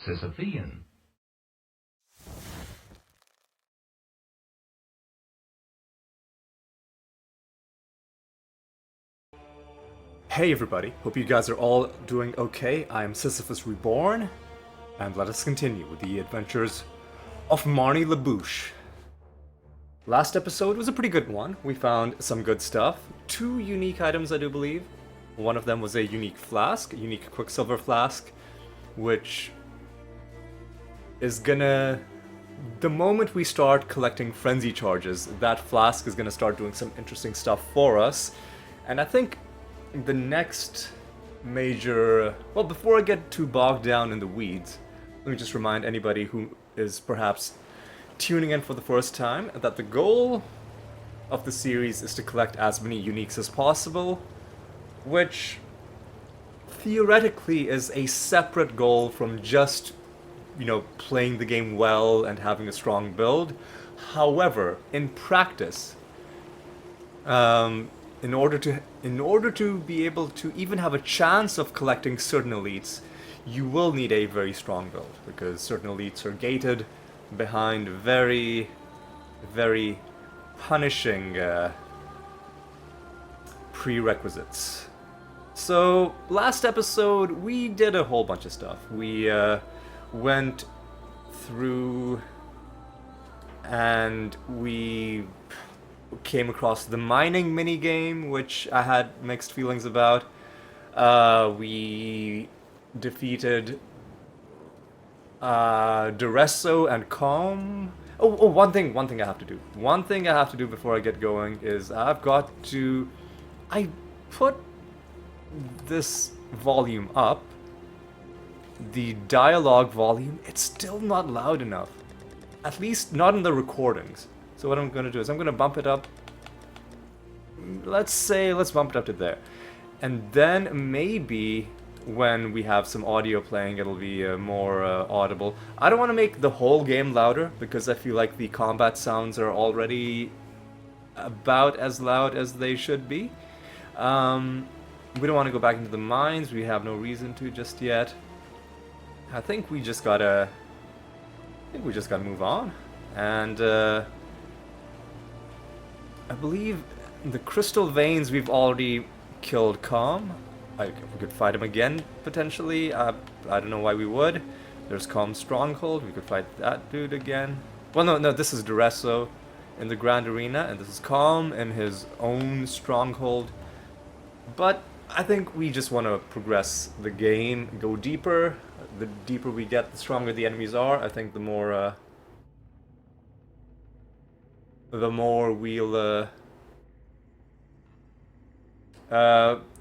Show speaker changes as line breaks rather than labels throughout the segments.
Sisyphean.
Hey everybody, hope you guys are all doing okay. I am Sisyphus Reborn, and let us continue with the adventures of Marnie LaBouche. Last episode was a pretty good one. We found some good stuff. 2 unique items, I do believe. One of them was a unique flask, a unique Quicksilver flask, which is gonna... The moment we start collecting frenzy charges, that flask is gonna start doing some interesting stuff for us. And I think the next major... Well, before I get too bogged down in the weeds, let me just remind anybody who is perhaps tuning in for the first time that the goal of the series is to collect as many uniques as possible, which theoretically is a separate goal from just, playing the game well and having a strong build. However, in practice, in order to be able to even have a chance of collecting certain elites, you will need a very strong build, because certain elites are gated behind very, very punishing prerequisites. So, last episode, we did a whole bunch of stuff. We went through and we came across the mining minigame, which I had mixed feelings about. We defeated Duresso and Calm. One thing I have to do. One thing I have to do before I get going is I put this volume up. The dialogue volume, it's still not loud enough. At least not in the recordings. So what I'm going to do is I'm going to bump it up. Let's bump it up to there. And then maybe when we have some audio playing, it'll be more audible. I don't want to make the whole game louder, because I feel like the combat sounds are already about as loud as they should be. We don't want to go back into the mines. We have no reason to just yet. I think we just gotta move on. And I believe the crystal veins we've already killed Calm. We could fight him again, potentially. I don't know why we would. There's Calm's stronghold. We could fight that dude again. Well, no, this is Duresso in the Grand Arena, and this is Calm in his own stronghold. But I think we just want to progress the game, go deeper. The deeper we get, the stronger the enemies are. I think the more we'll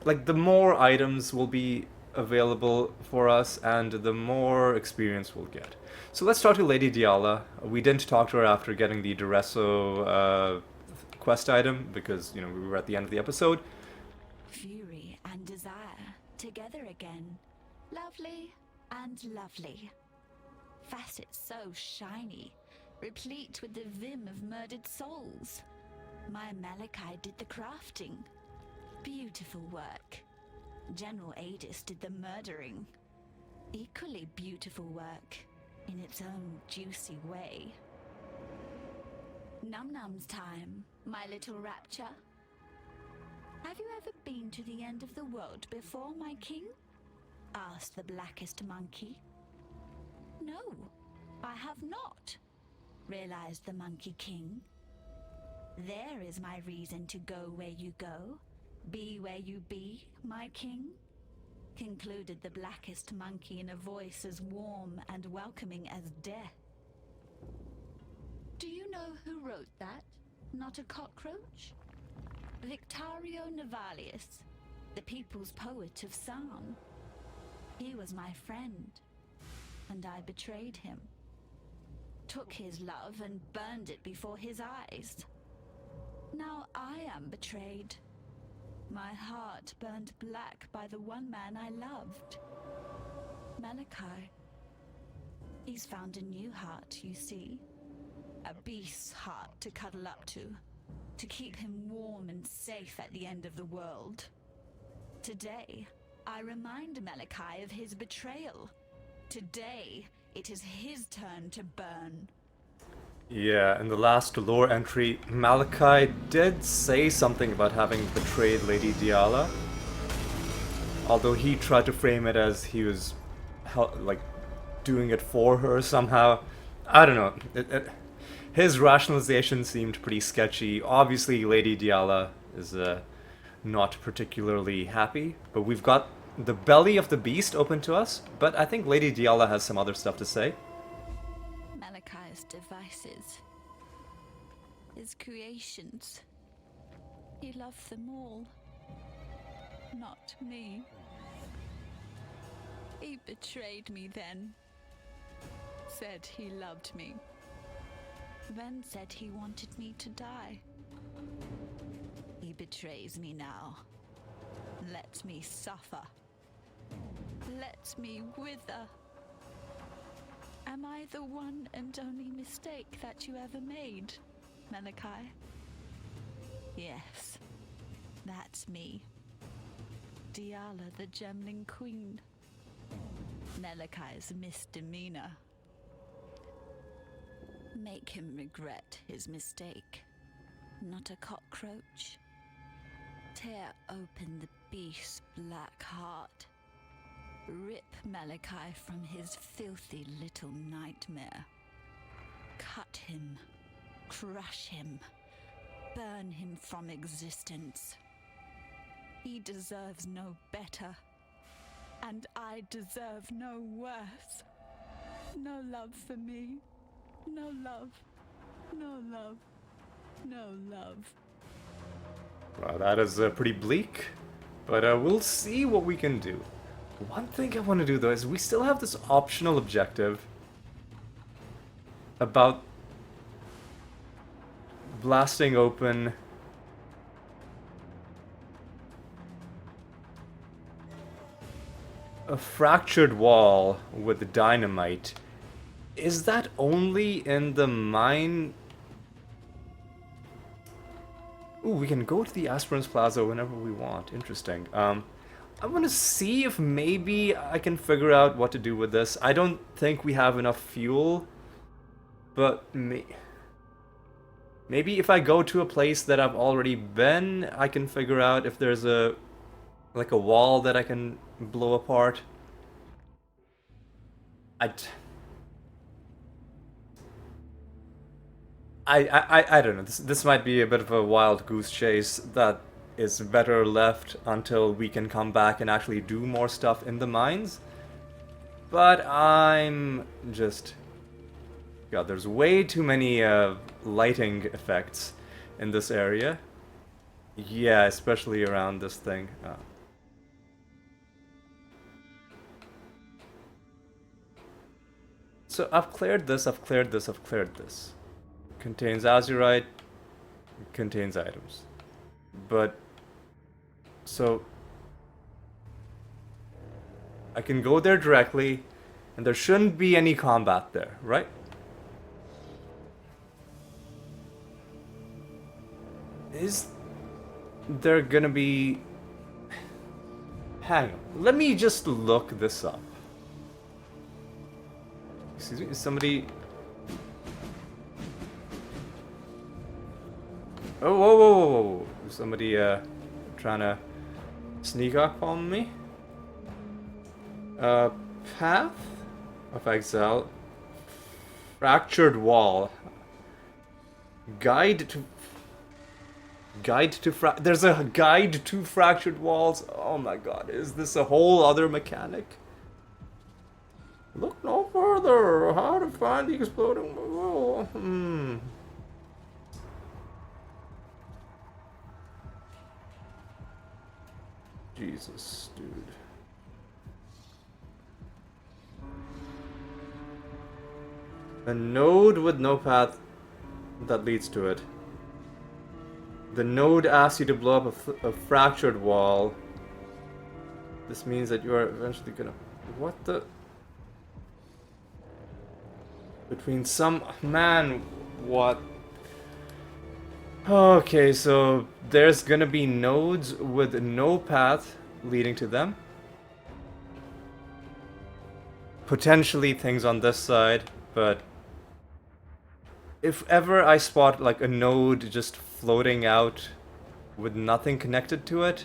the more items will be available for us, and the more experience we'll get. So let's talk to Lady Diala. We didn't talk to her after getting the Duresso quest item, because, we were at the end of the episode.
Fury and desire, together again. Lovely and lovely. Facets so shiny, replete with the vim of murdered souls. My Malachi did the crafting. Beautiful work. General Adis did the murdering. Equally beautiful work, in its own juicy way. Num-nums time, my little rapture. Have you ever been to the end of the world before, my king? Asked the blackest monkey. No, I have not, realized the Monkey King. There is my reason to go where you go, be where you be, my king, concluded the blackest monkey in a voice as warm and welcoming as death. Do you know who wrote that? Not a cockroach? Victorio Navalius, the people's poet of Sarn. He was my friend, and I betrayed him. Took his love and burned it before his eyes. Now I am betrayed. My heart burned black by the one man I loved. Malachi. He's found a new heart, you see. A beast's heart to cuddle up to keep him warm and safe at the end of the world. Today, I remind Malachi of his betrayal. Today, it is his turn to burn.
Yeah, in the last lore entry, Malachi did say something about having betrayed Lady Diala. Although he tried to frame it as he was, like, doing it for her somehow. I don't know. His rationalization seemed pretty sketchy. Obviously, Lady Diala is not particularly happy, but we've got the belly of the beast open to us. But I think Lady Diala has some other stuff to say.
Malachi's devices, his creations. He loved them all. Not me. He betrayed me then. Said he loved me. Then said he wanted me to die. He betrays me now. Let me suffer. Let me wither. Am I the one and only mistake that you ever made, Malachi? Yes, that's me. Diala the Gemling Queen. Malachi's misdemeanor. Make him regret his mistake. Not a cockroach. Tear open the beast's black heart. Rip Malachi from his filthy little nightmare. Cut him. Crush him. Burn him from existence. He deserves no better. And I deserve no worse. No love for me. No love. No love. No love.
Well, that is pretty bleak, but we'll see what we can do. One thing I want to do, though, is we still have this optional objective about blasting open a fractured wall with dynamite. Is that only in the mine? Ooh, we can go to the Aspirants Plaza whenever we want. Interesting. I want to see if maybe I can figure out what to do with this. I don't think we have enough fuel, but maybe if I go to a place that I've already been, I can figure out if there's a wall that I can blow apart. I don't know. This might be a bit of a wild goose chase that is better left until we can come back and actually do more stuff in the mines. But I'm just... God, there's way too many lighting effects in this area. Yeah, especially around this thing. So I've cleared this, I've cleared this, I've cleared this. Contains azurite, contains items. But, so, I can go there directly, and there shouldn't be any combat there, right? Is there gonna be... Hang on, let me just look this up. Excuse me, is somebody... Oh, whoa, whoa, whoa, whoa. Is somebody, trying to sneak up on me? Path of Exile. Fractured Wall. Guide to there's a guide to fractured walls. Oh my god, is this a whole other mechanic? Look no further. How to find the exploding wall. Jesus, dude. A node with no path that leads to it. The node asks you to blow up a fractured wall. This means that you are eventually gonna... What the... Between some... Man, what? Okay, so there's gonna be nodes with no path leading to them. potentially things on this side, but if ever I spot like a node just floating out with nothing connected to it,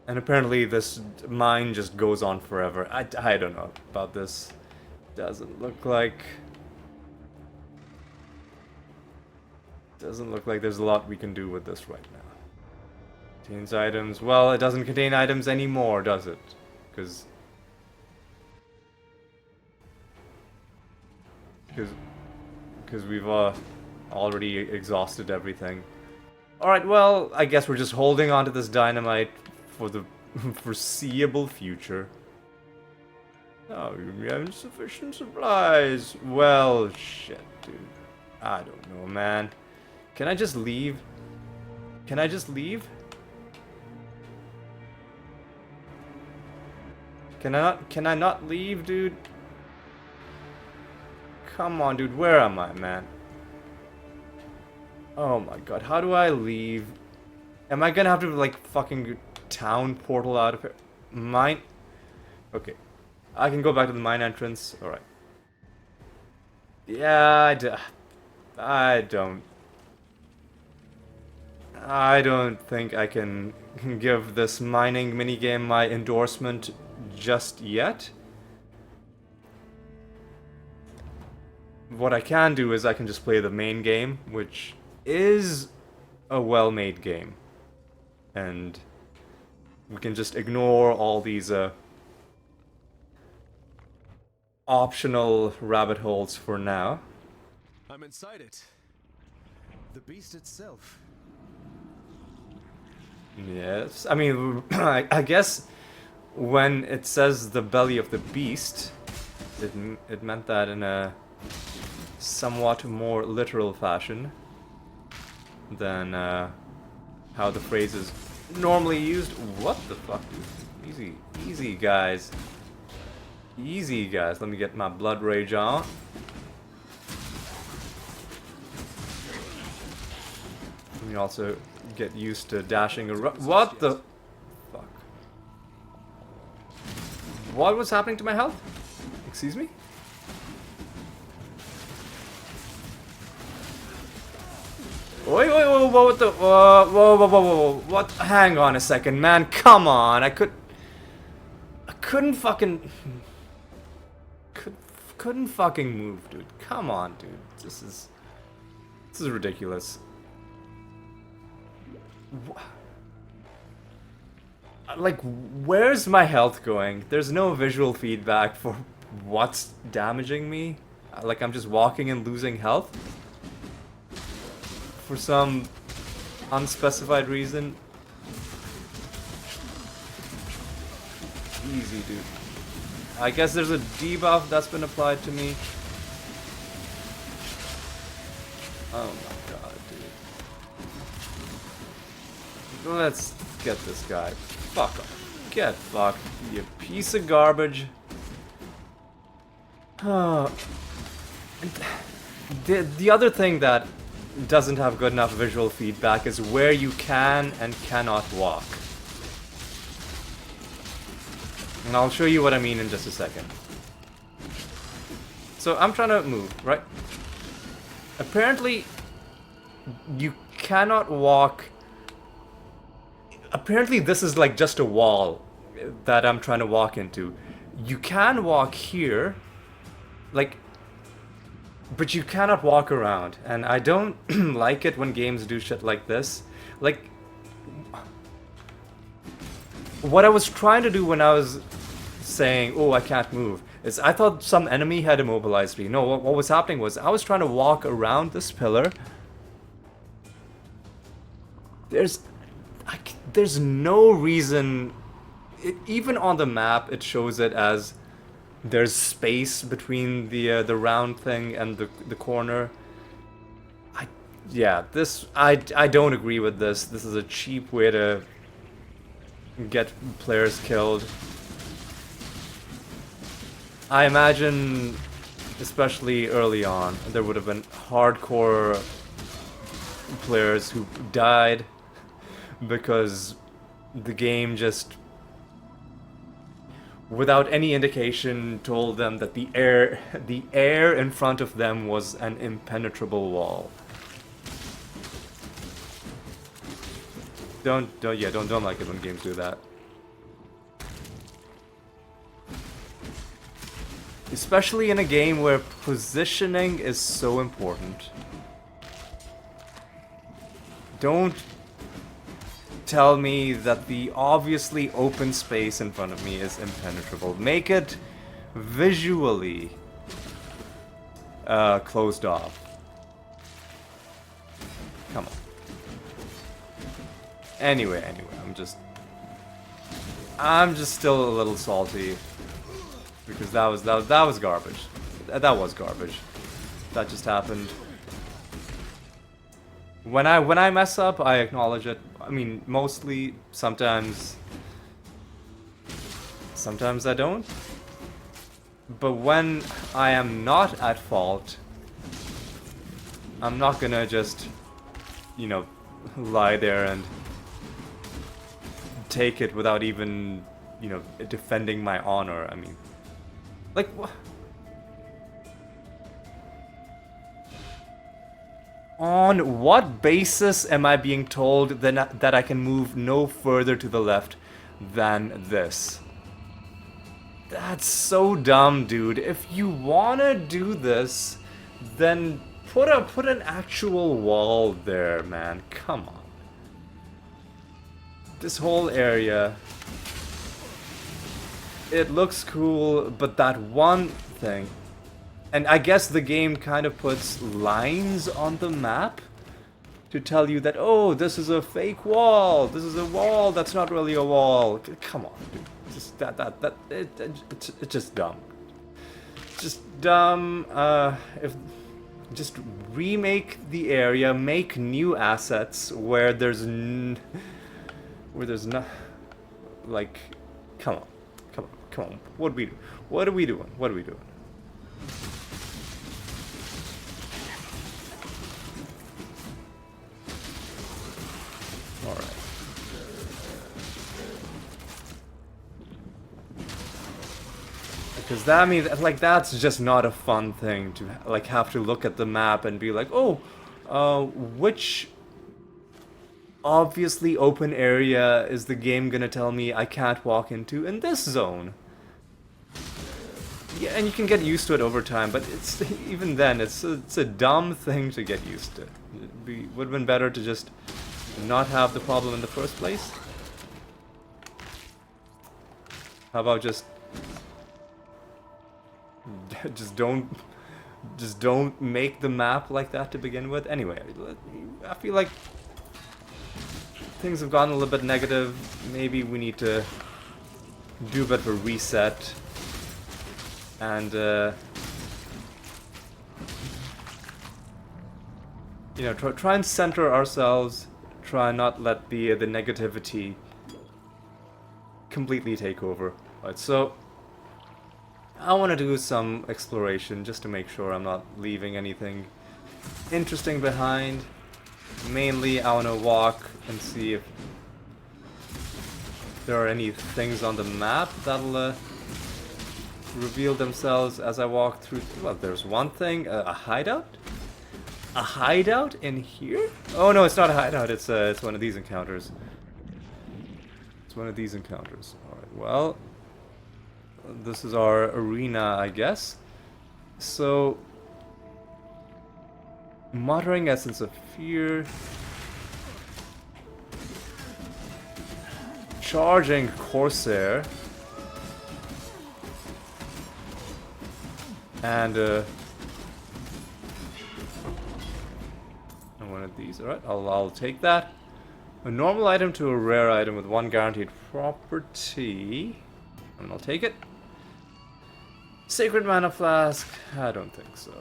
and apparently this mine just goes on forever. I don't know about this. Doesn't look like there's a lot we can do with this right now. Contains items. Well, it doesn't contain items anymore, does it? Because we've already exhausted everything. Alright, well, I guess we're just holding on to this dynamite for the foreseeable future. Oh, we have insufficient supplies. Well, shit, dude. I don't know, man. Can I just leave? Can I just leave? Can I not leave, dude? Come on, dude. Where am I, man? Oh my god. How do I leave? Am I gonna have to, like, fucking town portal out of here? Mine? Okay. I can go back to the mine entrance. Alright. Yeah, I don't think I can give this mining minigame my endorsement just yet. What I can do is I can just play the main game, which is a well-made game. And we can just ignore all these optional rabbit holes for now.
I'm inside it. The beast itself.
Yes, I mean, I guess when it says the belly of the beast, it meant that in a somewhat more literal fashion than how the phrase is normally used. What the fuck, dude? Easy, easy, guys. Easy, guys. Let me get my blood rage on. Let me also get used to dashing around. What the fuck? What was happening to my health? Excuse me? Wait, what the, whoa, what? Hang on a second, man, come on, I couldn't fucking, couldn't fucking move, dude, come on, dude, this is ridiculous. Like, where's my health going? There's no visual feedback for what's damaging me. Like, I'm just walking and losing health for some unspecified reason. Easy, dude. I guess there's a debuff that's been applied to me. Oh my god, dude. Let's get this guy. Fuck off. Get fucked, you piece of garbage. The other thing that doesn't have good enough visual feedback is where you can and cannot walk. And I'll show you what I mean in just a second. So I'm trying to move, right? Apparently, you cannot walk. Apparently this is like just a wall that I'm trying to walk into. You can walk here, like, but you cannot walk around, and I don't like it when games do shit like this. Like, what I was trying to do when I was saying, oh, I can't move, is I thought some enemy had immobilized me. No, what was happening was I was trying to walk around this pillar. There's no reason, even on the map it shows it as there's space between the round thing and the corner. I don't agree with this. This is a cheap way to get players killed. I imagine, especially early on, there would have been hardcore players who died because the game just without any indication, told them that the air in front of them was an impenetrable wall. Don't like it when games do that. Especially in a game where positioning is so important. Don't tell me that the obviously open space in front of me is impenetrable. Make it visually closed off. Come on. Anyway, I'm just still a little salty because that was garbage. That was garbage. That just happened. When I mess up, I acknowledge it. I mean, mostly. Sometimes I don't. But when I am not at fault, I'm not gonna just, you know, lie there and take it without even, you know, defending my honor. I mean, like, what? On what basis am I being told that I can move no further to the left than this? That's so dumb, dude. If you wanna do this, then put an actual wall there, man. Come on. This whole area, it looks cool, but that one thing, and I guess the game kind of puts lines on the map to tell you that, oh, this is a fake wall. This is a wall that's not really a wall. Come on, dude. It's just dumb. Just dumb. Just remake the area, make new assets where there's not, like, come on. What are we doing? Alright. Because that means, like, that's just not a fun thing to, like, have to look at the map and be like, oh, which obviously open area is the game gonna tell me I can't walk into in this zone? Yeah, and you can get used to it over time, but it's, even then, it's a dumb thing to get used to. Would have been better to just not have the problem in the first place. How about just don't make the map like that to begin with? Anyway, I feel like things have gotten a little bit negative. Maybe we need to do a bit of a reset and you know, try and center ourselves. Try not let the negativity completely take over. Right, so I want to do some exploration just to make sure I'm not leaving anything interesting behind. Mainly, I want to walk and see if there are any things on the map that'll reveal themselves as I walk through. Well, there's one thing, a hideout? A hideout in here? Oh no, it's not a hideout, it's one of these encounters. It's one of these encounters. Alright, well, this is our arena, I guess. So, Muttering Essence of Fear. Charging Corsair. And one of these. Alright, I'll take that. A normal item to a rare item with one guaranteed property. And I'll take it. Sacred Mana Flask. I don't think so.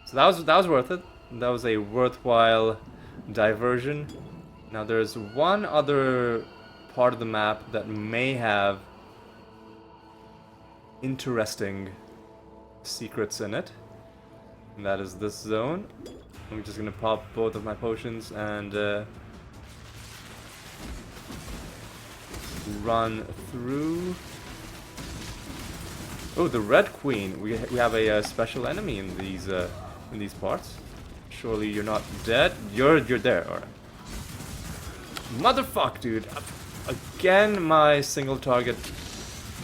So that was worth it. That was a worthwhile diversion. Now there's one other part of the map that may have interesting secrets in it. And that is this zone. I'm just gonna pop both of my potions and run through. Oh, the Red Queen. We have a special enemy in these parts. Surely you're not dead. You're there. All right. Motherfuck, dude. Again, my single target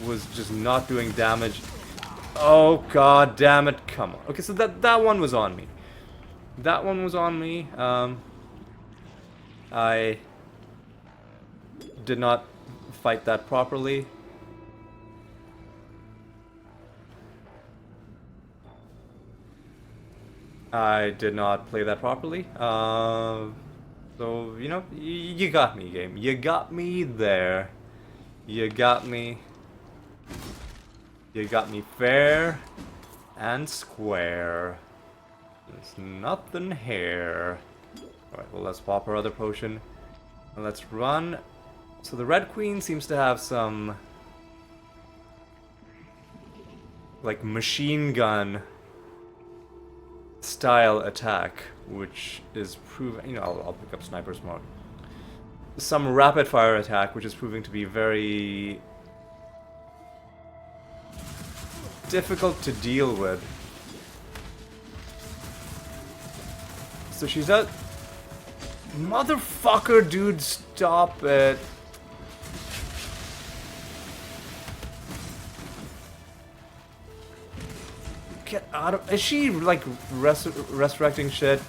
was just not doing damage. Oh god damn it! Come on. Okay, so that one was on me. That one was on me. I did not fight that properly. I did not play that properly. So, you know, you got me, game. You got me there. You got me. You got me fair and square. There's nothing here. Alright, well, let's pop our other potion. And let's run. So the Red Queen seems to have some, like, machine gun style attack, which is proving, you know, I'll pick up Sniper Smart. Some rapid fire attack, which is proving to be very difficult to deal with. So she's out. Motherfucker, dude, stop it. Get out of. Is she like resurrecting shit?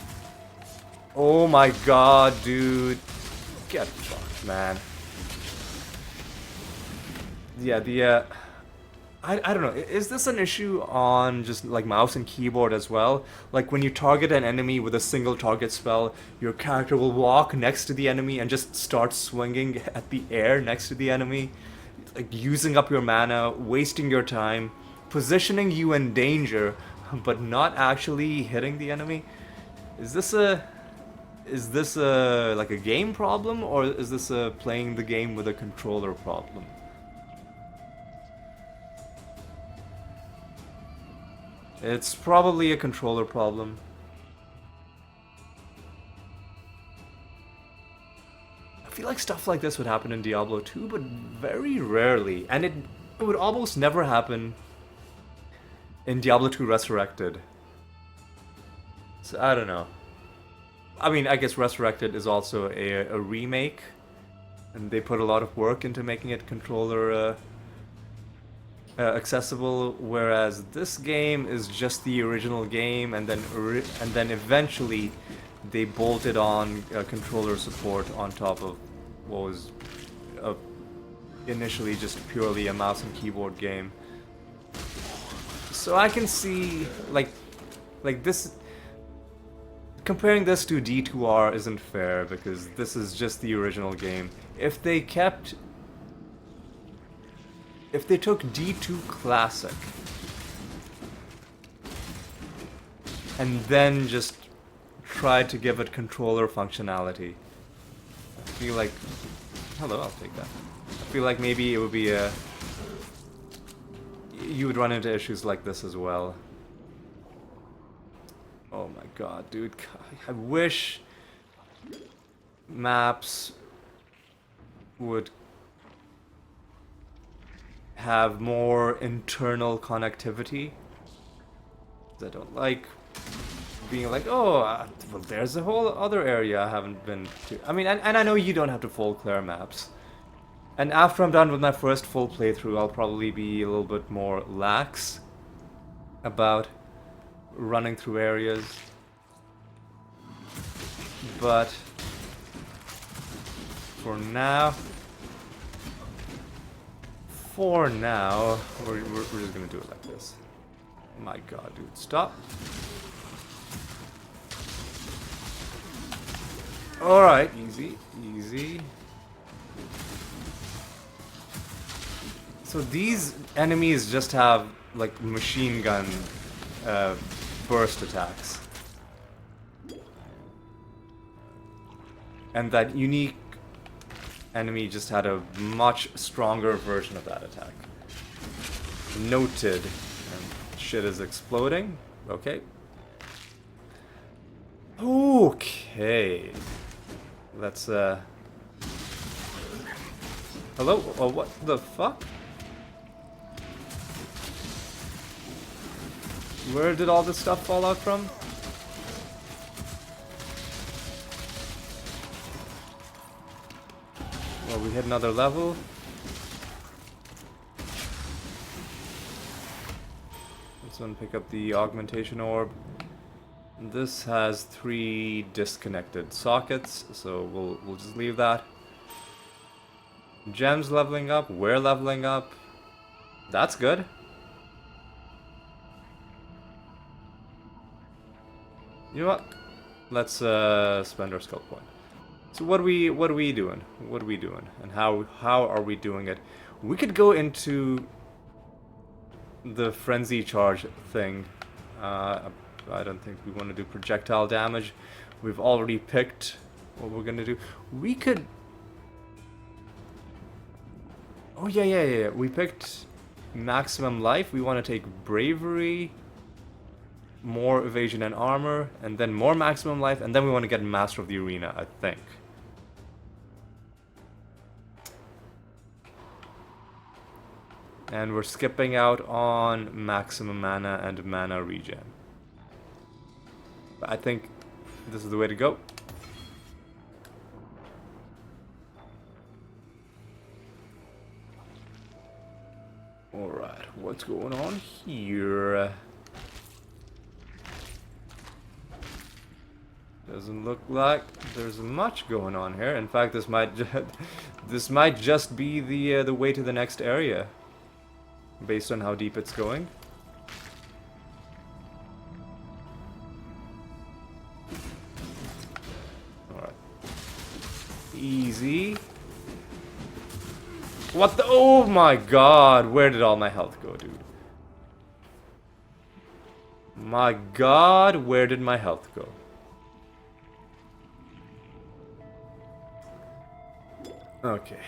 Oh my god, dude. Get fucked, man. Yeah, I don't know. Is this an issue on just like mouse and keyboard as well? Like when you target an enemy with a single target spell, your character will walk next to the enemy and just start swinging at the air next to the enemy, like using up your mana, wasting your time, positioning you in danger, but not actually hitting the enemy. Is this a like a game problem, or is this a playing the game with a controller problem? It's probably a controller problem. I feel like stuff like this would happen in Diablo 2, but very rarely. And it would almost never happen in Diablo 2 Resurrected. So I don't know. I mean, I guess Resurrected is also a remake, and they put a lot of work into making it controller accessible, whereas this game is just the original game, and then eventually they bolted on controller support on top of what was initially just purely a mouse and keyboard game. So I can see like this. Comparing this to D2R isn't fair because this is just the original game. If they took D2 Classic and then just tried to give it controller functionality, I feel like, hello, I'll take that. I feel like maybe it would be you would run into issues like this as well. Oh my god, dude. I wish maps would have more internal connectivity. I don't like being like, oh, well, there's a whole other area I haven't been to. I mean, and I know you don't have to full clear maps. And after I'm done with my first full playthrough, I'll probably be a little bit more lax about running through areas. But for now, we're just gonna do it like this. My god, dude, stop. Alright, easy, easy. So these enemies just have like machine gun burst attacks. And that unique enemy just had a much stronger version of that attack. Noted. And shit is exploding. Okay. Okay. Let's Hello? Oh, what the fuck? Where did all this stuff fall out from? Well, we hit another level. Let's pick up the augmentation orb. This has 3 disconnected sockets, so we'll just leave that. Gems leveling up, we're leveling up. That's good. You know what? Let's spend our skill point. So what are we doing? What are we doing? And how are we doing it? We could go into the frenzy charge thing. I don't think we want to do projectile damage. We've already picked what we're gonna do. We could. Oh yeah. We picked maximum life. We want to take bravery, more evasion and armor, and then more maximum life, and then we want to get master of the arena, I think. And we're skipping out on maximum mana and mana regen. But I think this is the way to go. Alright, what's going on here? Doesn't look like there's much going on here. In fact, this might just be the way to the next area, based on how deep it's going. Alright. Easy. What the? Oh my god, where did all my health go, dude? My god, where did my health go? Okay.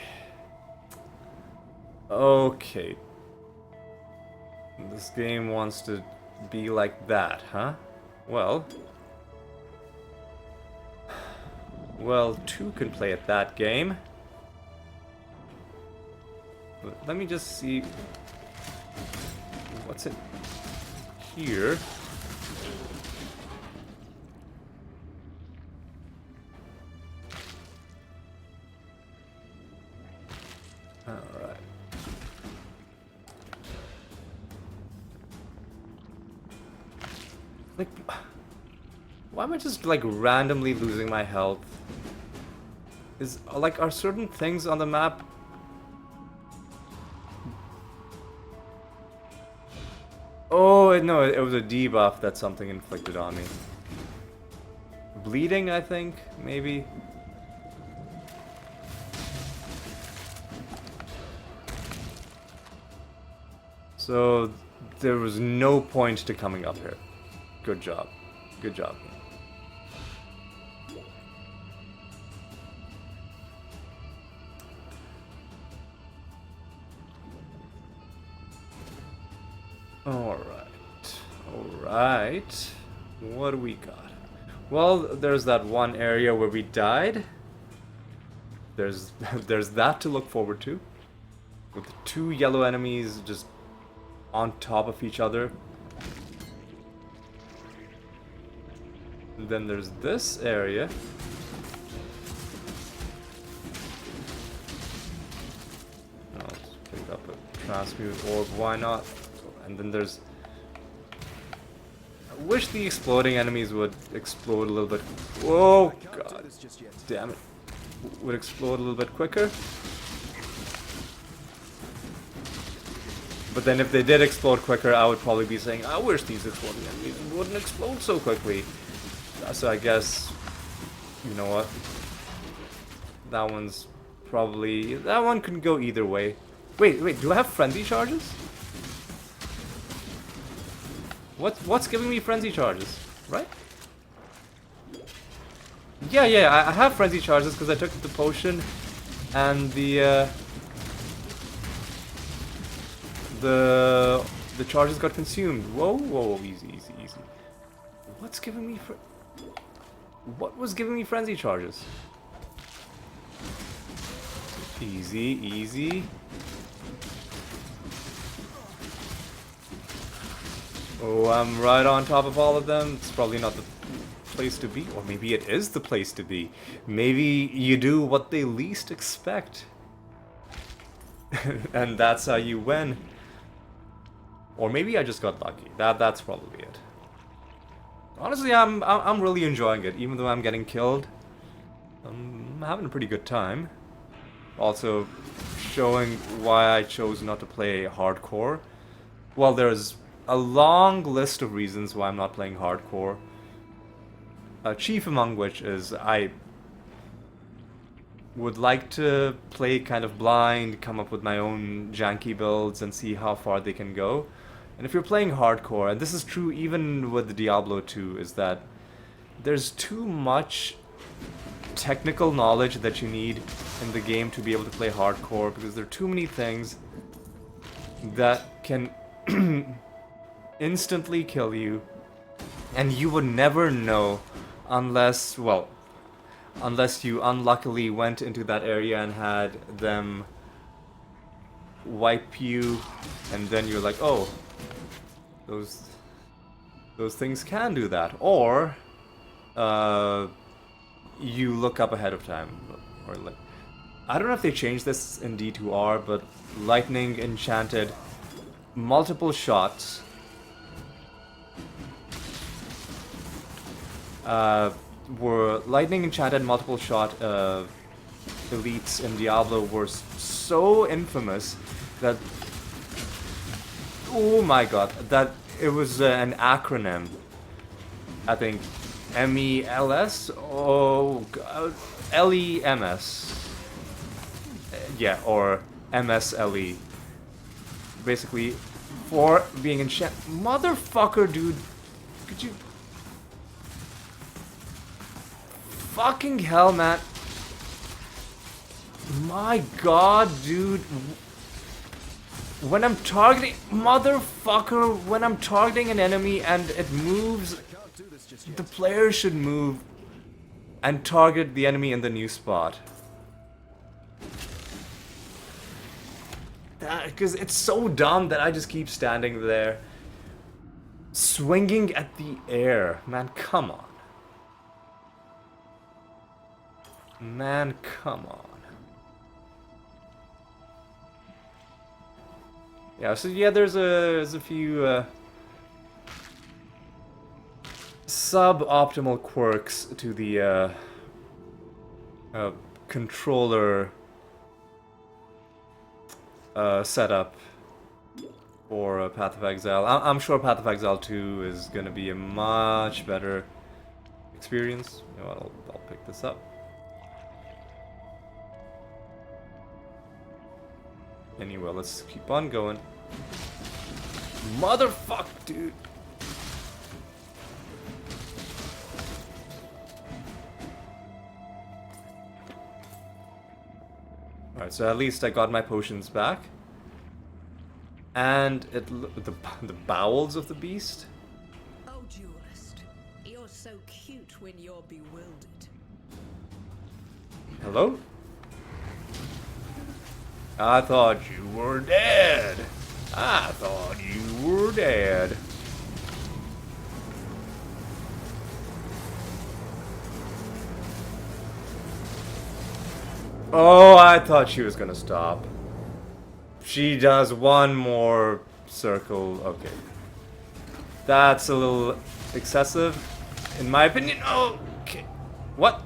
Okay. This game wants to be like that, huh? Well, 2 can play at that game. But let me just see what's in here. Alright. Like, why am I just like randomly losing my health? Are certain things on the map? Oh no, it was a debuff that something inflicted on me. Bleeding, I think, maybe. So there was no point to coming up here. Good job. Good job. Alright. What do we got? Well, there's that one area where we died. There's that to look forward to. With 2 yellow enemies just on top of each other. And then there's this area. Let's pick up a transmute orb, why not? And then there's... I wish the exploding enemies would explode a little bit... Whoa, god damn it. Would explode a little bit quicker. But then if they did explode quicker, I would probably be saying, I wish these exploding enemies wouldn't explode so quickly. So I guess, you know what? That one's probably... That one can go either way. Wait, do I have frenzy charges? What's giving me frenzy charges? Right? Yeah, I have frenzy charges because I took the potion and the charges got consumed. Whoa, easy. What's giving me What was giving me frenzy charges? Easy, easy. Oh, I'm right on top of all of them. It's probably not the place to be. Or maybe it is the place to be. Maybe you do what they least expect. And that's how you win. Or maybe I just got lucky. That's probably it. Honestly, I'm really enjoying it, even though I'm getting killed. I'm having a pretty good time. Also, showing why I chose not to play hardcore. Well, there's a long list of reasons why I'm not playing hardcore. Chief among which is I would like to play kind of blind, come up with my own janky builds and see how far they can go. And if you're playing hardcore, and this is true even with the Diablo 2, is that there's too much technical knowledge that you need in the game to be able to play hardcore, because there are too many things that can instantly kill you, and you would never know unless, well, unless you unluckily went into that area and had them wipe you, and then you're like, oh, those things can do that. Or you look up ahead of time, or like, I don't know if they changed this in D2R, but lightning enchanted multiple shots were lightning enchanted multiple shot elites in Diablo were so infamous that, oh my god, that it was an acronym. I think MELS? Oh, LEMS. Yeah, or MSLE. Basically, for being enchanted. Motherfucker, dude. Could you... Fucking hell, man. My god, dude. When I'm targeting... Motherfucker, when I'm targeting an enemy and it moves, the player should move and target the enemy in the new spot. Because it's so dumb that I just keep standing there swinging at the air. Man, come on. Man, come on. Yeah, so yeah, there's a few suboptimal quirks to the controller setup for Path of Exile. I'm sure Path of Exile 2 is gonna be a much better experience. You know, I'll pick this up. Anyway, let's keep on going. Motherfuck, dude. Alright, so at least I got my potions back. And the bowels of the beast.
Oh, duelist, you're so cute when you're bewildered.
Hello? I thought you were dead. I thought you were dead. Oh, I thought she was gonna stop. She does one more circle. Okay. That's a little excessive, in my opinion. Oh, okay. What?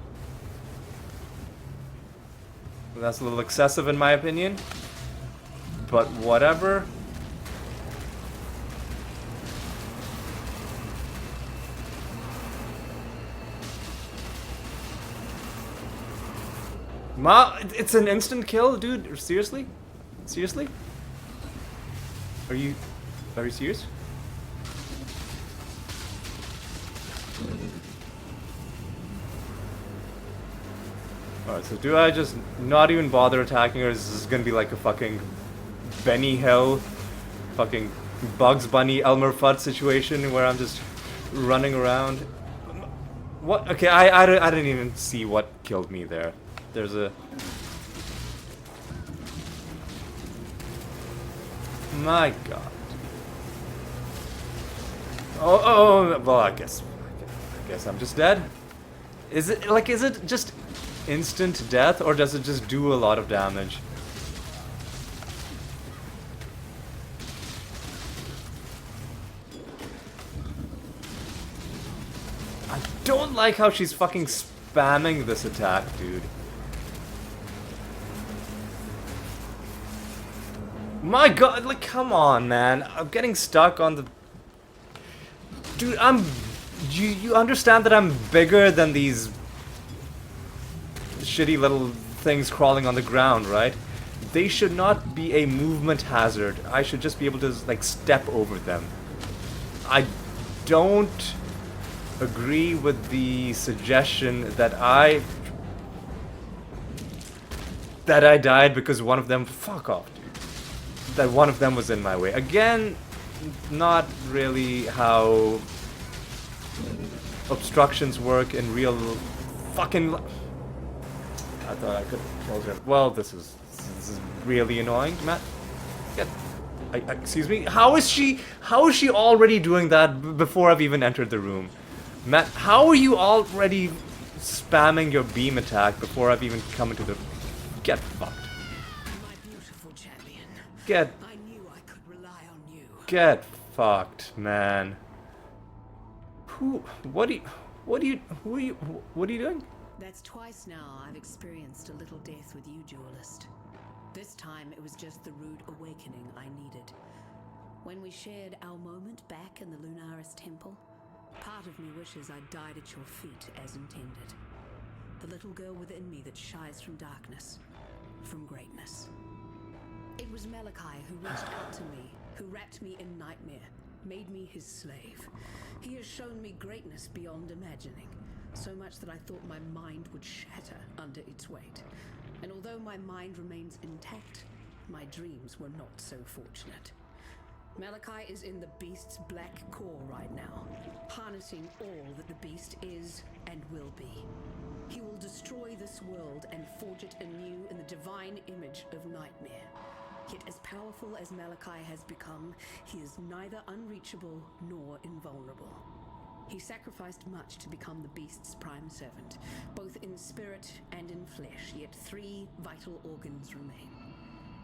That's a little excessive in my opinion. But whatever. It's an instant kill, dude. Seriously? Seriously? Are you serious? Alright, so do I just not even bother attacking her? Is this gonna be like a fucking Benny Hill, fucking Bugs Bunny Elmer Fudd situation where I'm just running around? What? Okay, I didn't even see what killed me there. There's a... My god. Oh, well, I guess I'm just dead. Is it just instant death, or does it just do a lot of damage? I don't like how she's fucking spamming this attack, dude. My god, like, come on, man. I'm getting stuck on the... Dude, you understand that I'm bigger than these shitty little things crawling on the ground, right? They should not be a movement hazard. I should just be able to, like, step over them. I don't agree with the suggestion that I died because one of them... Fuck off, dude. That one of them was in my way. Again, not really how obstructions work in real fucking... I thought I could kill her. Well, this is really annoying, Matt. Excuse me? How is she already doing that before I've even entered the room? Matt, how are you already spamming your beam attack before I've even come into the... Get fucked.
I knew I could rely on you.
Get fucked, man. What are you doing?
That's twice now I've experienced a little death with you, duelist. This time it was just the rude awakening I needed. When we shared our moment back in the Lunaris temple, part of me wishes I died at your feet as intended. The little girl within me that shies from darkness, from greatness. It was Malachi who reached out to me, who wrapped me in nightmare, made me his slave. He has shown me greatness beyond imagining, so much that I thought my mind would shatter under its weight. And although my mind remains intact, my dreams were not so fortunate. Malachi is in the beast's black core right now, harnessing all that the beast is and will be. He will destroy this world and forge it anew in the divine image of nightmare. Yet as powerful as Malachi has become, he is neither unreachable nor invulnerable. He sacrificed much to become the beast's prime servant, both in spirit and in flesh, yet 3 vital organs remain.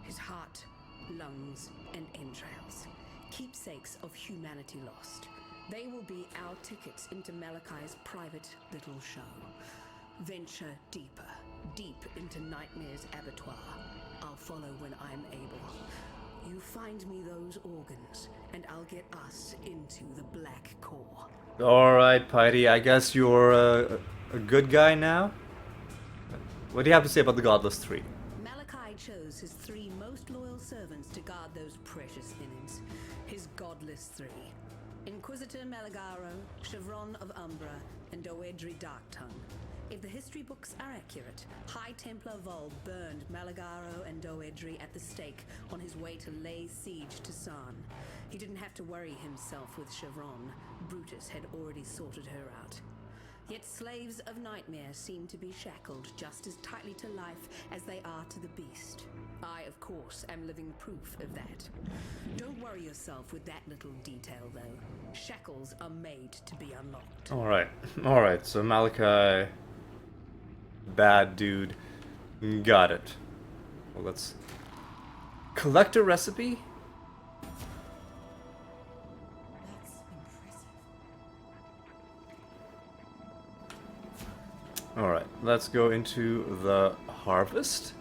His heart, lungs, and entrails, keepsakes of humanity lost. They will be our tickets into Malachi's private little show. Venture deeper, deep into Nightmare's abattoir. I'll follow when I'm able. You find me those organs, and I'll get us into the black core.
Alright, Piety, I guess you're a good guy now? What do you have to say about the Godless 3?
Malachi chose his 3 most loyal servants to guard those precious innards. His godless 3. Inquisitor Malagaro, Chevron of Umbra, and Doedri Darktongue. If the history books are accurate, High Templar Vol burned Malagaro and Doedri at the stake on his way to lay siege to Sarn. He didn't have to worry himself with Chevron. Brutus had already sorted her out. Yet slaves of Nightmare seem to be shackled just as tightly to life as they are to the beast. I, of course, am living proof of that. Don't worry yourself with that little detail, though. Shackles are made to be unlocked.
Alright, so Malachi... Bad dude. Got it. Well, let's... Collect a recipe?
That's impressive.
Alright, let's go into the harvest.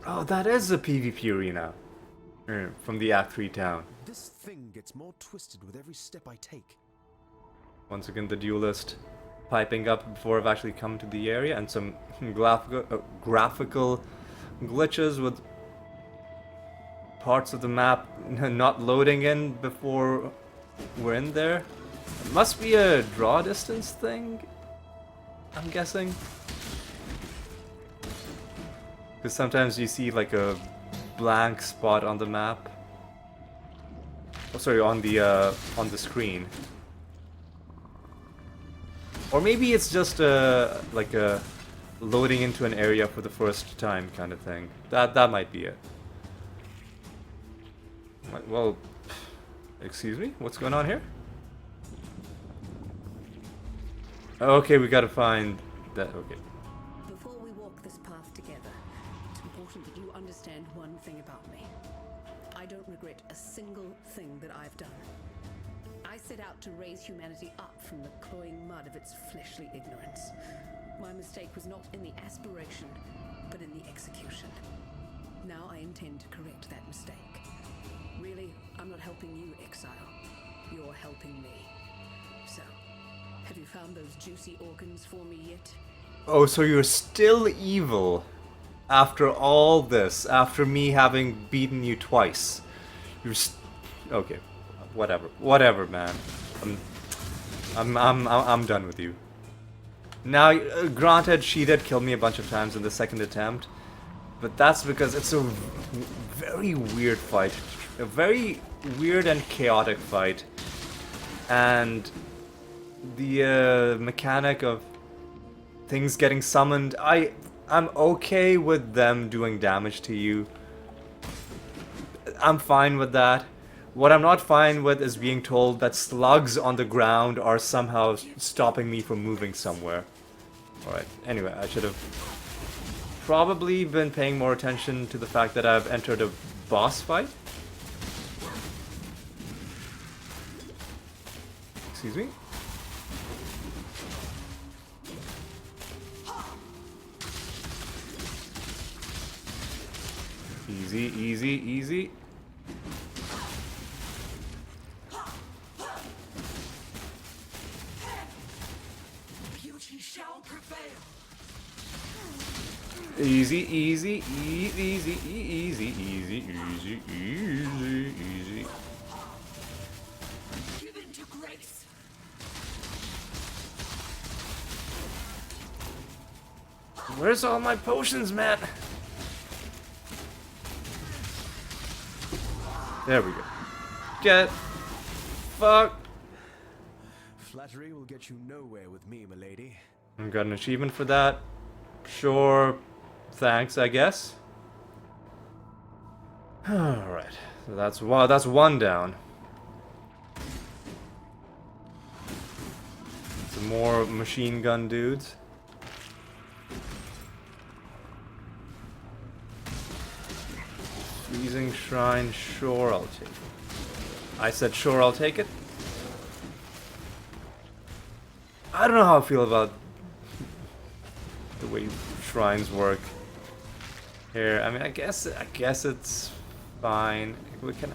Oh, that is a PvP arena. From the Act 3 town.
This thing gets more twisted with every step I take.
Once again, the duelist piping up before I've actually come to the area, and some graphical glitches with parts of the map not loading in before we're in there. It must be a draw distance thing, I'm guessing. Because sometimes you see like a blank spot on the map. Oh, sorry, on the screen. Or maybe it's just like a loading into an area for the first time kind of thing. That might be it. Well, excuse me? What's going on here? Okay, we gotta find that. Okay.
Before we walk this path together, it's important that you understand one thing about me. I don't regret a single thing that I've done. I set out to raise humanity up from the cloying mud of its fleshly ignorance. My mistake was not in the aspiration, but in the execution. Now I intend to correct that mistake. Really, I'm not helping you, Exile. You're helping me. So, have you found those juicy organs for me yet?
Oh, so you're still evil after all this, after me having beaten you twice. Okay, whatever, man. I'm done with you. Now, granted, she did kill me a bunch of times in the second attempt, but that's because it's a very weird fight, a very weird and chaotic fight, and the mechanic of things getting summoned, I'm okay with them doing damage to you. I'm fine with that. What I'm not fine with is being told that slugs on the ground are somehow stopping me from moving somewhere. Alright, anyway, I should have probably been paying more attention to the fact that I've entered a boss fight. Excuse me? Easy, easy, easy. Easy, easy, easy, easy, easy, easy, easy, easy, easy.
Give into grace.
Where's all my potions, man? There we go. Get fuck.
Flattery will get you nowhere with me, milady.
I got an achievement for that. Sure. Thanks, I guess. Alright. So that's one down. Some more machine gun dudes. Freezing Shrine, sure, I'll take it. I said sure, I'll take it. I don't know how I feel about the way shrines work here. I mean, I guess it's fine. We can.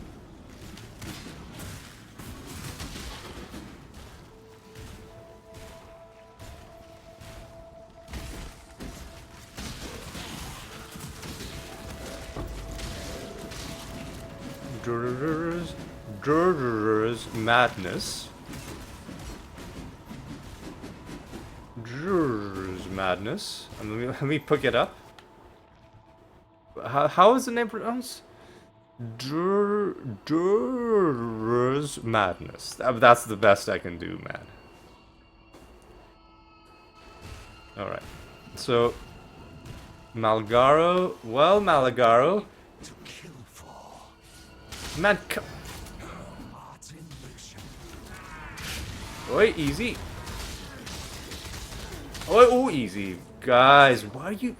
Durer's madness. Durer's madness. Let me pick it up. How is the name pronounced? Durer's madness. That's the best I can do, man. All right. So Malgaro. Well, Malagaro.
To kill for.
Man,
Hearts in motion.
oi, easy. Oi, oh, easy. Guys, why are you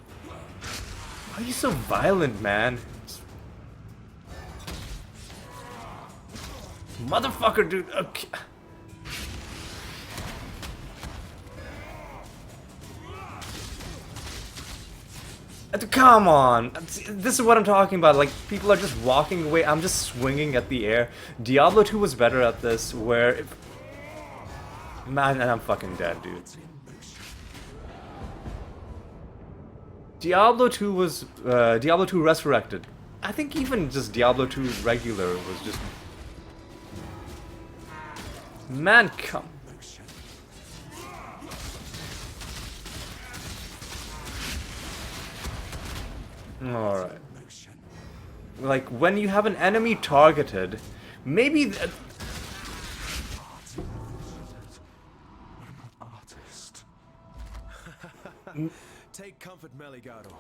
so violent, man? Motherfucker, dude. Okay. Come on. This is what I'm talking about. Like, people are just walking away. I'm just swinging at the air. Diablo 2 was better at this, where... Man, and I'm fucking dead, dude. Diablo 2 was... Diablo 2 Resurrected. I think even just Diablo 2 regular was just... Man, come... Alright. Like, when you have an enemy targeted, maybe...
Take comfort, Maligado.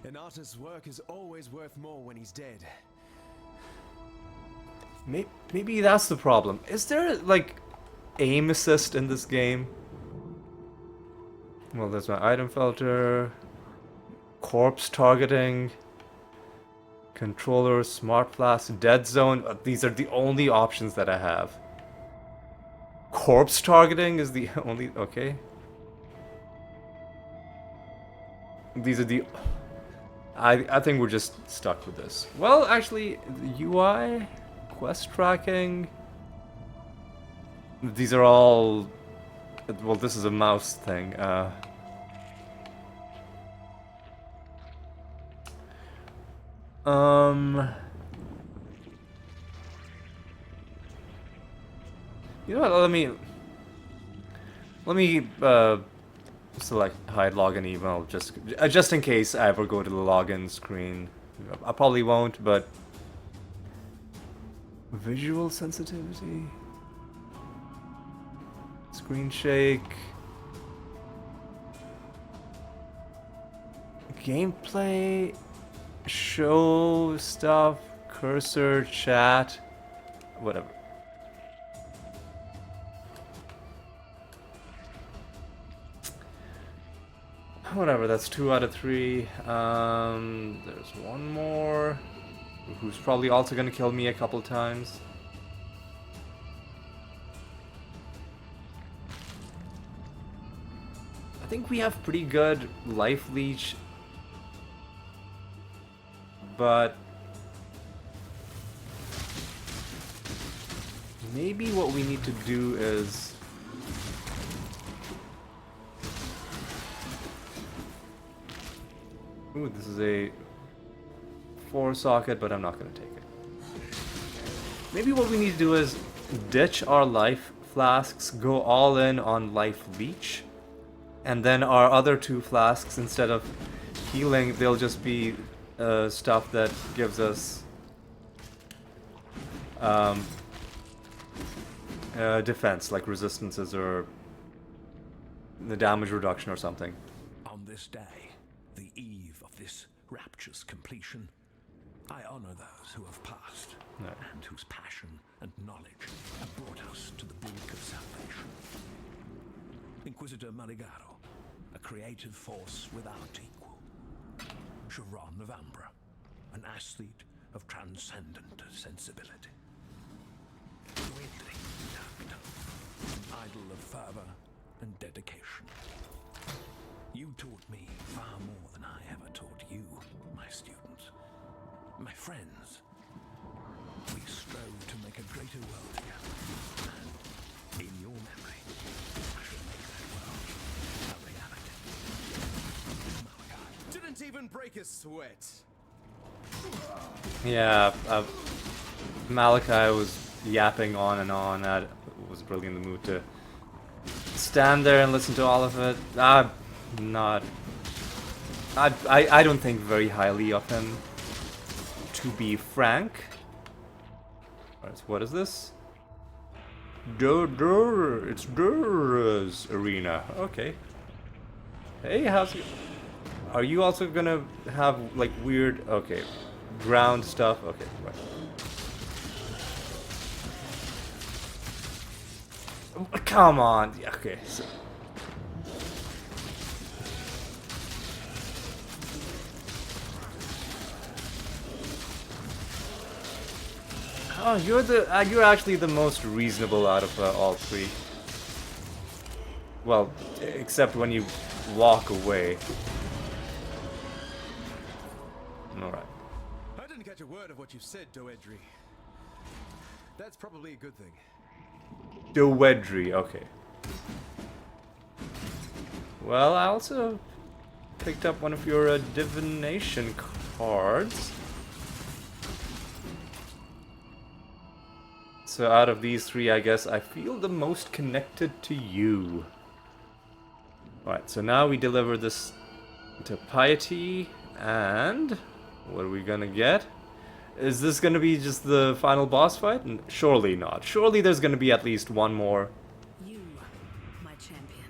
An artist's work is always worth more when he's dead.
Maybe that's the problem. Is there, like, aim assist in this game? Well, there's my item filter. Corpse targeting. Controller, smart flask, dead zone. These are the only options that I have. Corpse targeting is the only... Okay. These are the... I think we're just stuck with this. Well, actually, the UI, quest tracking... These are all... Well, this is a mouse thing. You know what, let me select hide login email just in case I ever go to the login screen. I probably won't, but visual sensitivity, screen shake, gameplay, show stuff, cursor, chat, whatever. Whatever, that's 2 out of 3. There's one more who's probably also gonna kill me a couple times. I think we have pretty good life leech, but maybe what we need to do is ooh, this is a 4 socket, but I'm not going to take it. Maybe what we need to do is ditch our life flasks, go all in on life leech, and then our other 2 flasks, instead of healing, they'll just be stuff that gives us defense, like resistances or the damage reduction or something.
On this day, the eve of this rapture's completion, I honor those who have passed, and whose passion and knowledge have brought us to the brink of salvation. Inquisitor Maligado, a creative force without equal. Chiron of Ambra, an athlete of transcendent sensibility. Dwindling Doctor, an idol of fervor and dedication. You taught me far more than I ever taught you, my students. My friends, we strove to make a greater world together. And in your memory, I shall make that world a reality. Malachi.
Didn't even break a sweat.
Yeah, Malachi was yapping on and on. I was really in the mood to stand there and listen to all of it. I don't think very highly of him, to be frank. Alright, so what is this? It's Dur's arena. Okay. Hey, how's it? Are you also gonna have like weird, okay, ground stuff? Okay, right. Come on. Yeah, okay. So. Oh, you're actually the most reasonable out of all 3. Well, except when you walk away. Alright.
I didn't catch a word of what you said, Doedri. That's probably a good thing.
Doedri, okay. Well, I also picked up one of your divination cards. So out of these 3, I guess I feel the most connected to you. Alright, so now we deliver this to Piety, and what are we gonna get? Is this gonna be just the final boss fight? Surely not. Surely there's gonna be at least one more.
You, my champion,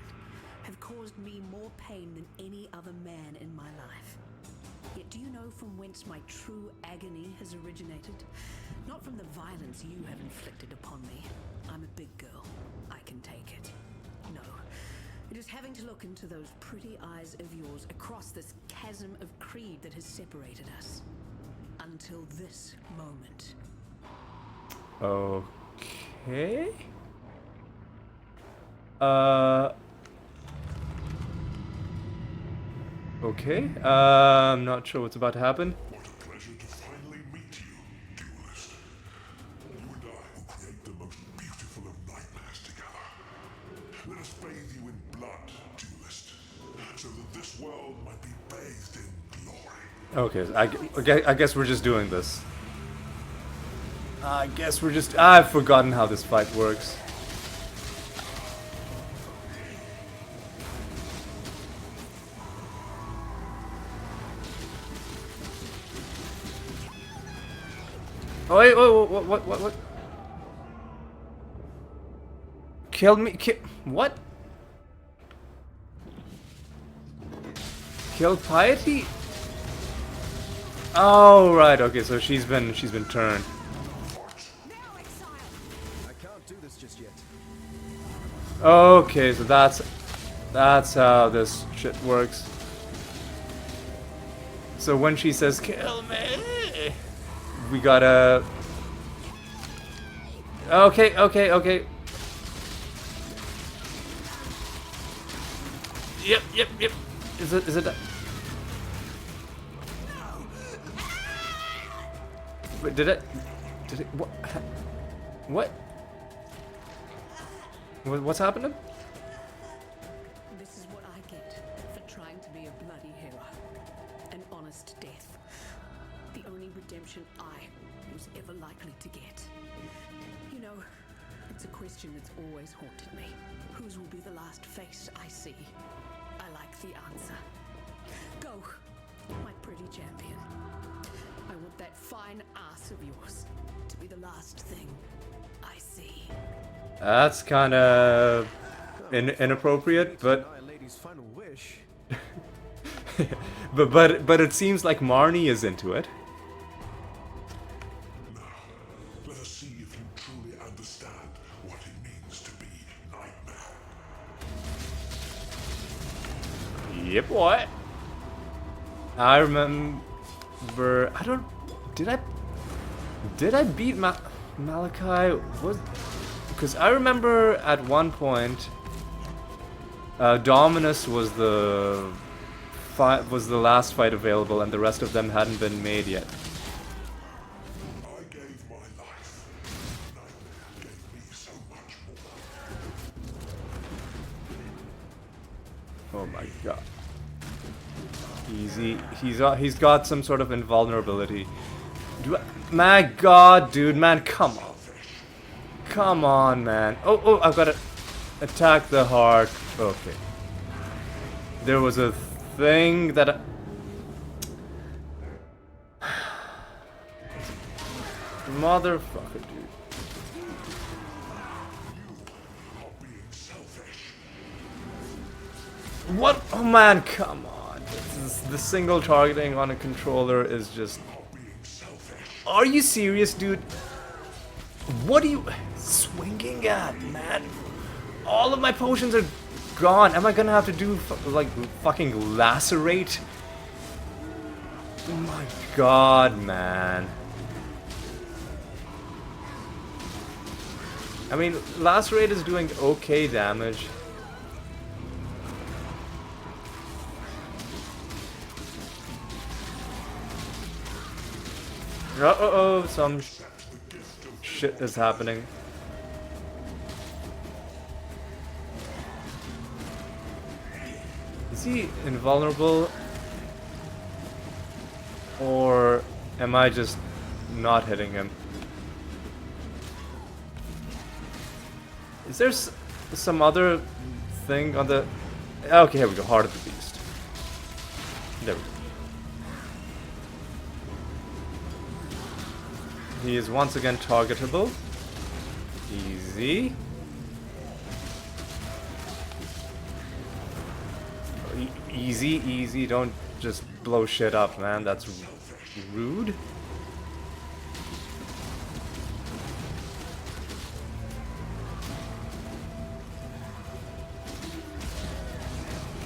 have caused me more pain than any other man in my life. Yet do you know from whence my true agony has originated? Not from the violence you have inflicted upon me. I'm a big girl. I can take it. No. It is having to look into those pretty eyes of yours across this chasm of creed that has separated us. Until this moment.
Okay. Okay. I'm not sure what's about to happen.
What a pleasure to finally meet you, duelist. You and I will create the most beautiful of nightmares together. Let us bathe you in blood, duelist, so that this world might be bathed in glory.
Okay, I guess we're just doing this. I guess we're just... I've forgotten how this fight works. Oh, wait, what? Killed me? What? Killed Piety? Oh, right, okay, so she's been turned.
I can't do this just yet.
Okay, so that's how this shit works. So when she says kill me, we gotta... Okay. Yep. Is it Wait, did it what? What's happening?
This is what I get for trying to be a bloody hero. An honest death. The only redemption I was ever likely to get. You know, it's a question that's always haunted me. Whose will be the last face I see? I like the answer. Go, my pretty champion. I want that fine ass of yours to be the last thing I see.
That's kind of inappropriate, but
Deny a lady's final wish.
but it seems like Marnie is into it.
Now, let us see if you truly understand what it means to be Nightmare.
Yep, what? I remember. I don't. Did I beat Malachi? Because I remember at one point, Dominus was the last fight available, and the rest of them hadn't been made yet.
I gave my life. Nightmare gave me so much more.
Oh my god. Easy. He's got some sort of invulnerability. My god, dude, man, come on. Come on, man. Oh, I've got to attack the heart. Okay. There was a thing that Motherfucker, dude.
Being selfish.
What? Oh man, come on. The single targeting on a controller is just...
Being selfish.
Are you serious, dude? What are you swinging at, man? All of my potions are gone. Am I gonna have to do, like, fucking lacerate? Oh my god, man. I mean, lacerate is doing okay damage. Uh-oh, some shit is happening. Is he invulnerable? Or am I just not hitting him? Is there some other thing on the... Okay, here we go. Heart of the Beast. There we go. He is once again targetable. Easy. Easy, easy. Don't just blow shit up, man. That's rude.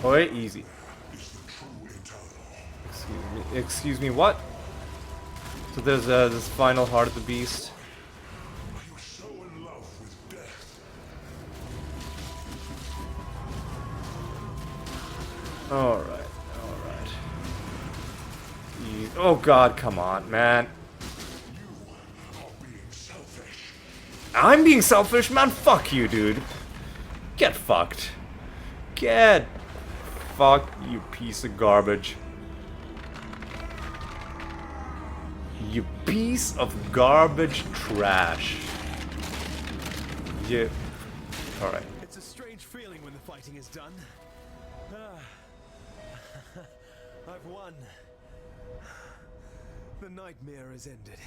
Oi, easy. Excuse me, what? So there's this final heart of the beast.
Are you so in love with death?
Alright, alright. Oh god, come on, man.
You are being selfish.
I'm being selfish, man? Fuck you, dude. Get fucked. Get fucked, you piece of garbage. You piece of garbage trash. You... Alright.
It's a strange feeling when the fighting is done. I've won. The nightmare has ended.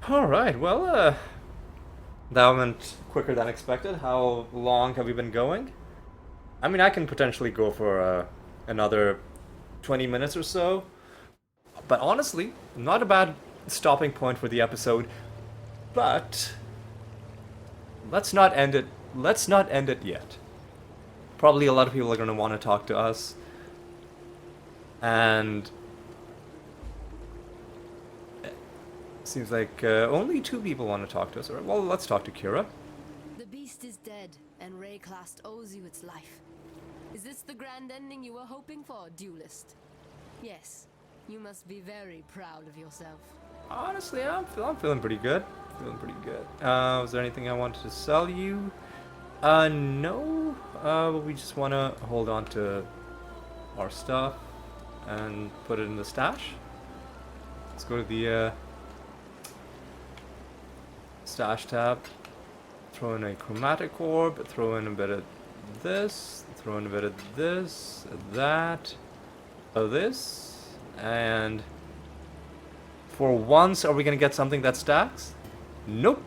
Alright, well, that went quicker than expected. How long have we been going? I mean, I can potentially go for another 20 minutes or so. But honestly, not a bad stopping point for the episode. But let's not end it. Let's not end it yet. Probably a lot of people are going to want to talk to us. And it seems like only 2 people want to talk to us. Alright, well, let's talk to Kira.
The beast is dead, and Rayclast owes you its life. Is this the grand ending you were hoping for, duelist? Yes. You must be very proud of yourself.
Honestly, I'm feeling pretty good. Feeling pretty good. Was there anything I wanted to sell you? No. We just want to hold on to our stuff and put it in the stash. Let's go to the stash tab. Throw in a chromatic orb. Throw in a bit of this. Throw in a bit of this. That. This. And for once, are we gonna get something that stacks? Nope.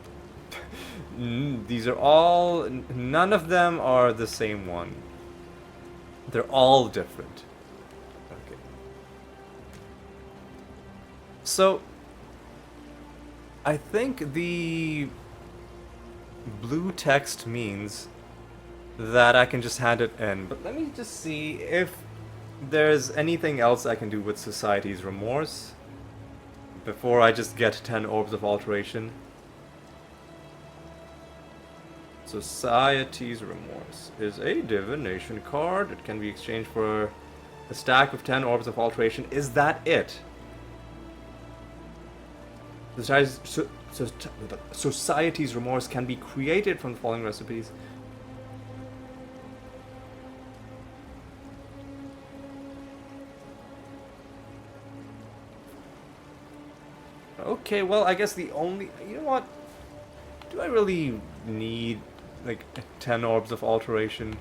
These are all... None of them are the same one. They're all different. Okay. So, I think the blue text means that I can just hand it in. But let me just see if there's anything else I can do with Society's Remorse before I just get 10 Orbs of Alteration. Society's Remorse is a divination card. It can be exchanged for a stack of 10 Orbs of Alteration. Is that it? Society's Remorse can be created from the following recipes. Okay, well, I guess the only... You know what? Do I really need, like, 10 Orbs of Alteration?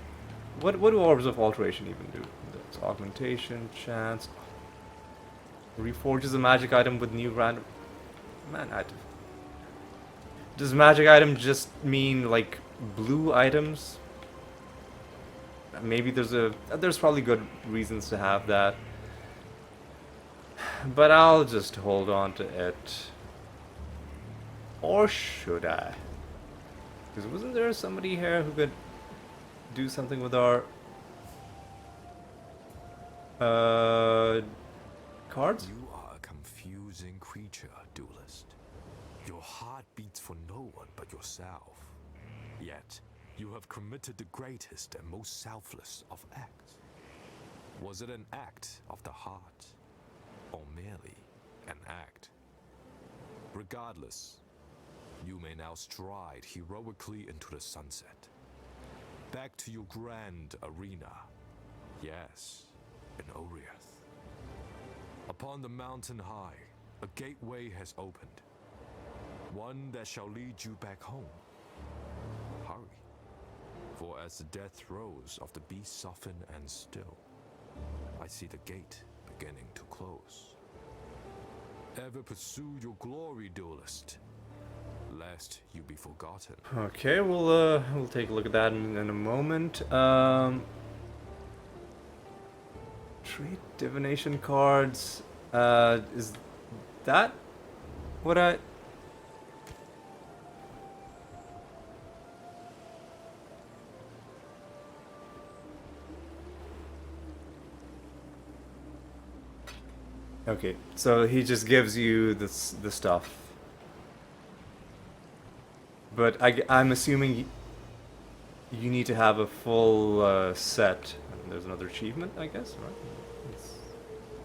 What do Orbs of Alteration even do? That's augmentation, chance... Reforges a magic item with new random... Man, does magic item just mean, like, blue items? Maybe there's probably good reasons to have that. But I'll just hold on to it. Or should I? Because wasn't there somebody here who could do something with our cards?
You are a confusing creature, duelist. Your heart beats for no one but yourself. Yet, you have committed the greatest and most selfless of acts. Was it an act of the heart? Or merely an act? Regardless, you may now stride heroically into the sunset. Back to your grand arena. Yes, in Oriath. Upon the mountain high, a gateway has opened. One that shall lead you back home. Hurry. For as the death throes of the beast soften and still, I see the gate beginning to close. Ever pursue your glory, duelist.
lest you be forgotten.
Okay, we'll take a look at that in a moment. Trade divination cards. Is that what I? Okay, so he just gives you the stuff. But I'm assuming you need to have a full set. There's another achievement, I guess, right?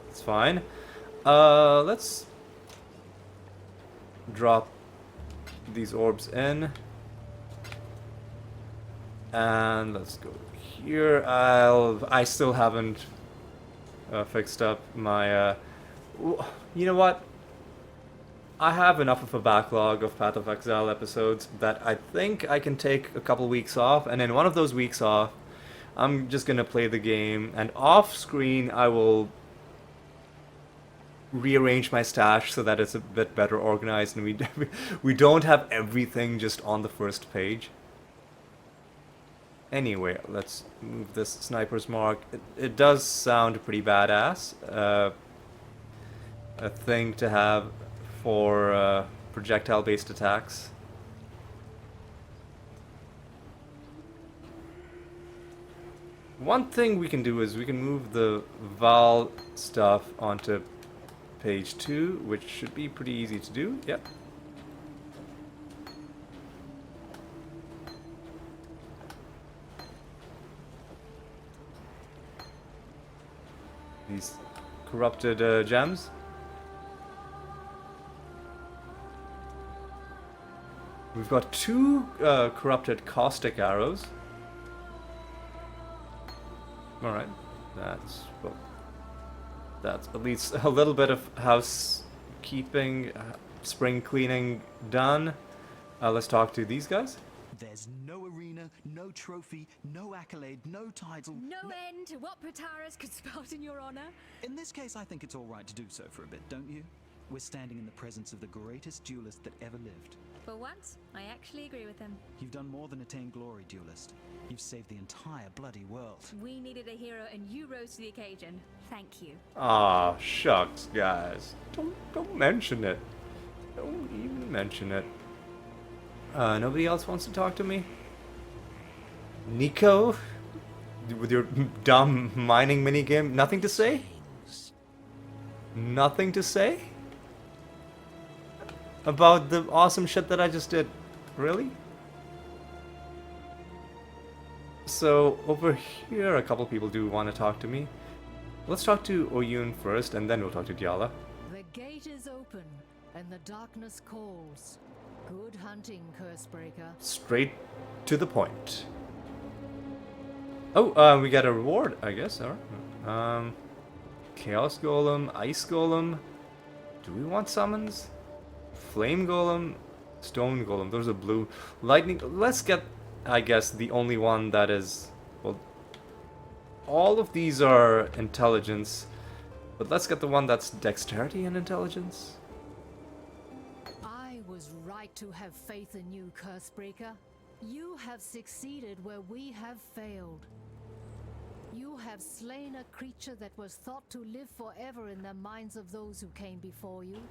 It's fine. Let's drop these orbs in. And let's go here. I still haven't fixed up my... you know what? I have enough of a backlog of Path of Exile episodes that I think I can take a couple weeks off, and in one of those weeks off, I'm just gonna play the game, and off screen I will rearrange my stash so that it's a bit better organized and we don't have everything just on the first page. Anyway, let's move this sniper's mark. It does sound pretty badass. A thing to have for projectile-based attacks. One thing we can do is we can move the Val stuff onto page 2, which should be pretty easy to do. Yep. These corrupted gems. We've got 2 corrupted caustic arrows. Alright, that's at least a little bit of housekeeping, spring cleaning done. Let's talk to these guys.
There's no arena, no trophy, no accolade, no title.
No end to what Protara's could spout in your honor.
In this case, I think it's all right to do so for a bit, don't you? We're standing in the presence of the greatest duelist that ever lived.
For once, I actually agree with him.
You've done more than attain glory, duelist. You've saved the entire bloody world.
We needed a hero and you rose to the occasion. Thank you.
Aw, shucks, guys. Don't mention it. Don't even mention it. Nobody else wants to talk to me? Nico? With your dumb mining minigame? Nothing to say? Nothing to say? About the awesome shit that I just did? Really? So, over here a couple people do want to talk to me. Let's talk to Oyun first, and then we'll talk to Diala.
The gate is open, and the darkness calls. Good hunting, Cursebreaker.
Straight to the point. Oh, we got a reward, I guess. Alright. Chaos Golem, Ice Golem. Do we want summons? Flame Golem, Stone Golem. Those are blue. Lightning. Let's get, I guess, the only one that is... Well, all of these are intelligence. But let's get the one that's dexterity and intelligence.
I was right to have faith in you, Cursebreaker. You have succeeded where we have failed. You have slain a creature that was thought to live forever in the minds of those who came before you.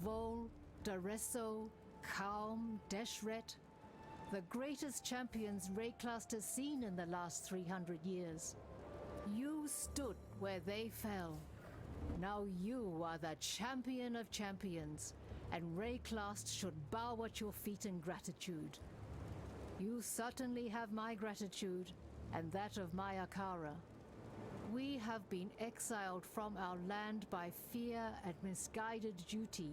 Vol, Daresso, Kaum, Deshret, the greatest champions Rayclast has seen in the last 300 years. You stood where they fell. Now you are the champion of champions, and Rayclast should bow at your feet in gratitude. You certainly have my gratitude, and that of my Akara. We have been exiled from our land by fear and misguided duty.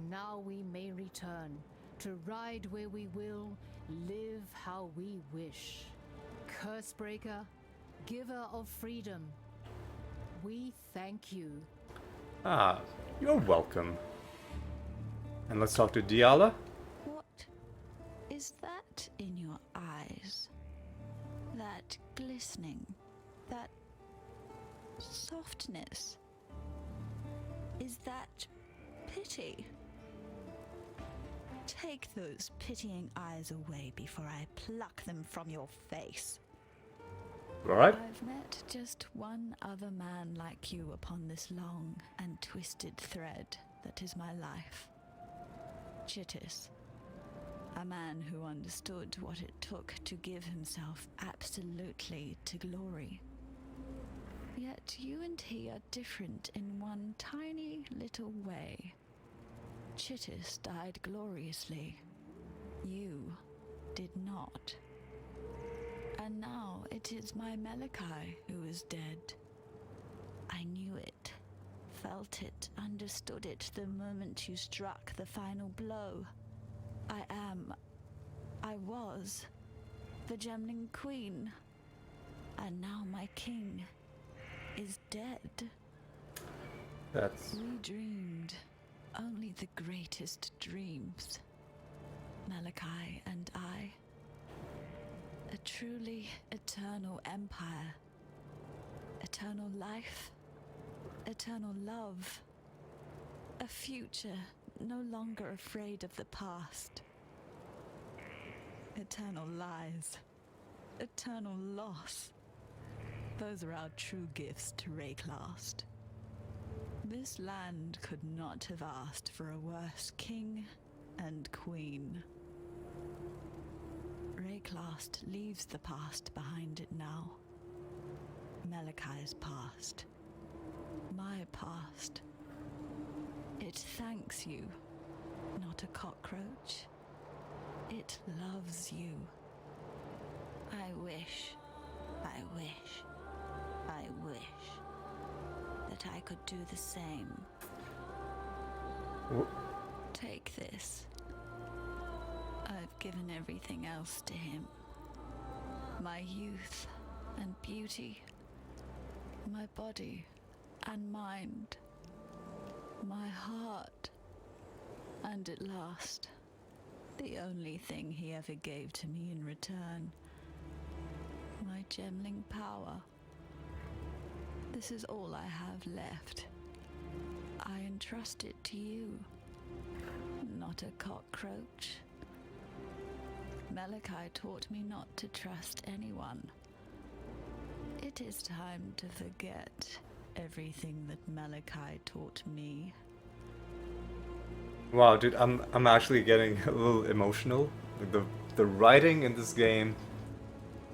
Now we may return, to ride where we will, live how we wish. Cursebreaker, giver of freedom, we thank you.
Ah, you're welcome. And let's talk to Diala.
What is that in your eyes? That glistening, that softness. Is that pity? Take those pitying eyes away before I pluck them from your face.
Alright.
I've met just one other man like you upon this long and twisted thread that is my life. Chittis. A man who understood what it took to give himself absolutely to glory. Yet you and he are different in one tiny little way. Chittis died gloriously. You did not. And now it is my Malachi who is dead. I knew it, felt it, understood it the moment you struck the final blow. I was the Gemling Queen, and now my king is dead. We dreamed only the greatest dreams, Malachi and I. A truly eternal empire, eternal life, eternal love, a future no longer afraid of the past. Eternal lies, eternal loss. Those are our true gifts to Rayclast. This land could not have asked for a worse king and queen. Rayclast leaves the past behind it now. Malachi's past. My past. It thanks you, not a cockroach. It loves you. I wish that I could do the same. Take this. I've given everything else to him. My youth and beauty, my body and mind, my heart, and at last, the only thing he ever gave to me in return, my gemling power. This is all I have left. I entrust it to you, not a cockroach. Malachi taught me not to trust anyone. It is time to forget everything that Malachi taught me.
Wow, dude, I'm actually getting a little emotional. Like the writing in this game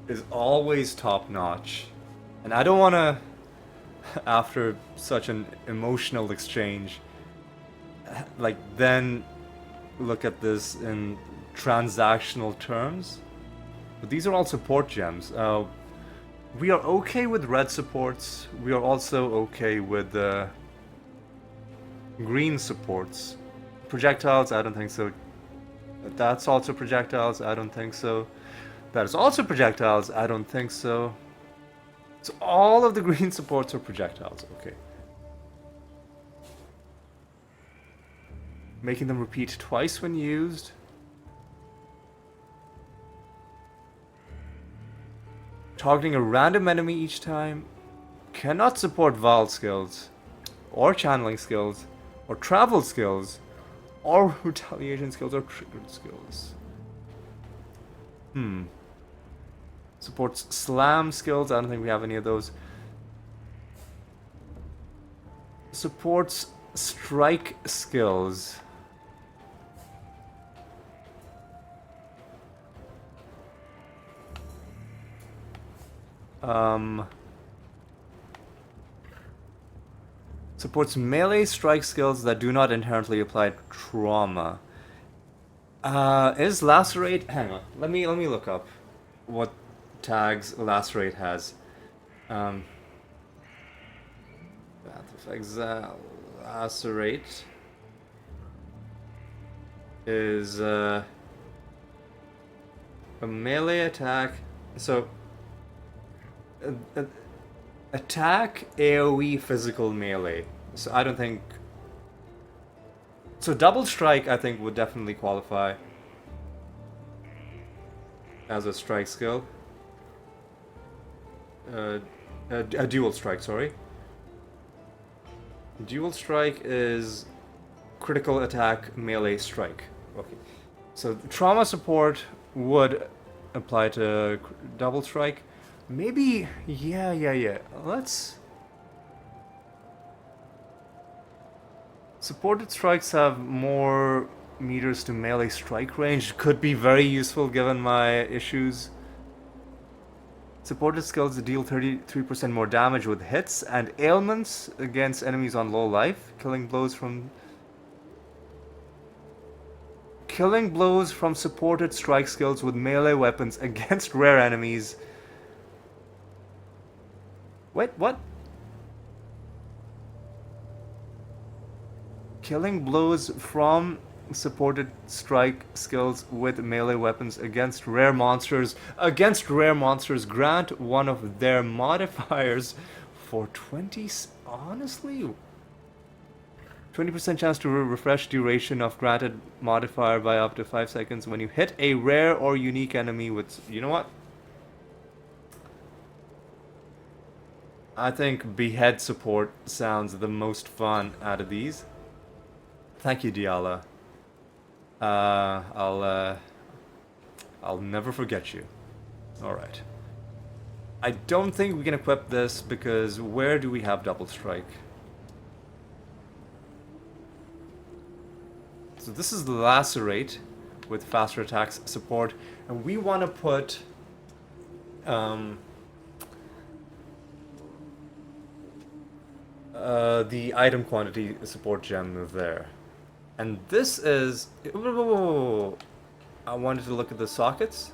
is always top notch, and I don't want to, after such an emotional exchange, like then look at this in transactional terms. But these are all support gems. We are okay with red supports. We are also okay with green supports. Projectiles, I don't think so. That's also projectiles, I don't think so. That is also projectiles, I don't think so. So all of the green supports are projectiles, okay. Making them repeat twice when used. Targeting a random enemy each time. Cannot support Val skills, or channeling skills, or travel skills, or retaliation skills, or triggered skills. Supports slam skills, I don't think we have any of those. Supports strike skills. Supports melee strike skills that do not inherently apply trauma. Is Lacerate? Hang on, let me look up what tags Lacerate has. Path of Exile. Lacerate is a melee attack. So attack, AoE, physical, melee. So I don't think... So double strike I think would definitely qualify as a strike skill. A dual strike, sorry. Dual strike is critical attack, melee, strike. Okay. So trauma support would apply to double strike. Maybe, yeah. Let's... Supported strikes have more meters to melee strike range. Could be very useful given my issues. Supported skills deal 33% more damage with hits and ailments against enemies on low life. Killing blows from supported strike skills with melee weapons against rare enemies. Wait, what? Killing blows from supported strike skills with melee weapons against rare monsters. Grant one of their modifiers for 20... Honestly? 20% chance to refresh duration of granted modifier by up to 5 seconds when you hit a rare or unique enemy with... You know what? I think behead support sounds the most fun out of these. Thank you, Diala. I'll never forget you. Alright. I don't think we can equip this because where do we have double strike? So this is the Lacerate with faster attacks support, and we want to put the item quantity support gem there. And this is... I wanted to look at the sockets.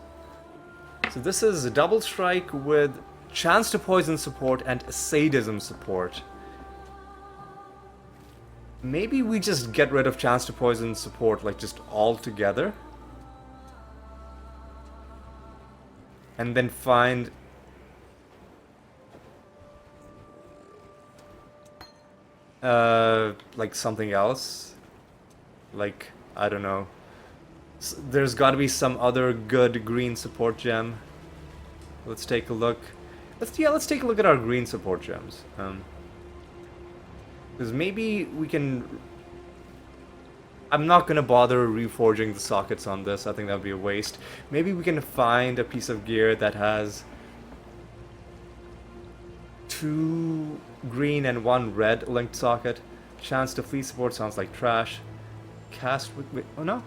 So this is a double strike with chance to poison support and sadism support. Maybe we just get rid of chance to poison support, like just all together. And then find... like something else. Like, I don't know. There's gotta be some other good green support gem. Let's take a look. Let's take a look at our green support gems. Because maybe we can... I'm not gonna bother reforging the sockets on this. I think that would be a waste. Maybe we can find a piece of gear that has 2 green and 1 red linked socket. Chance to flee support sounds like trash. Cast with... Wait, oh no.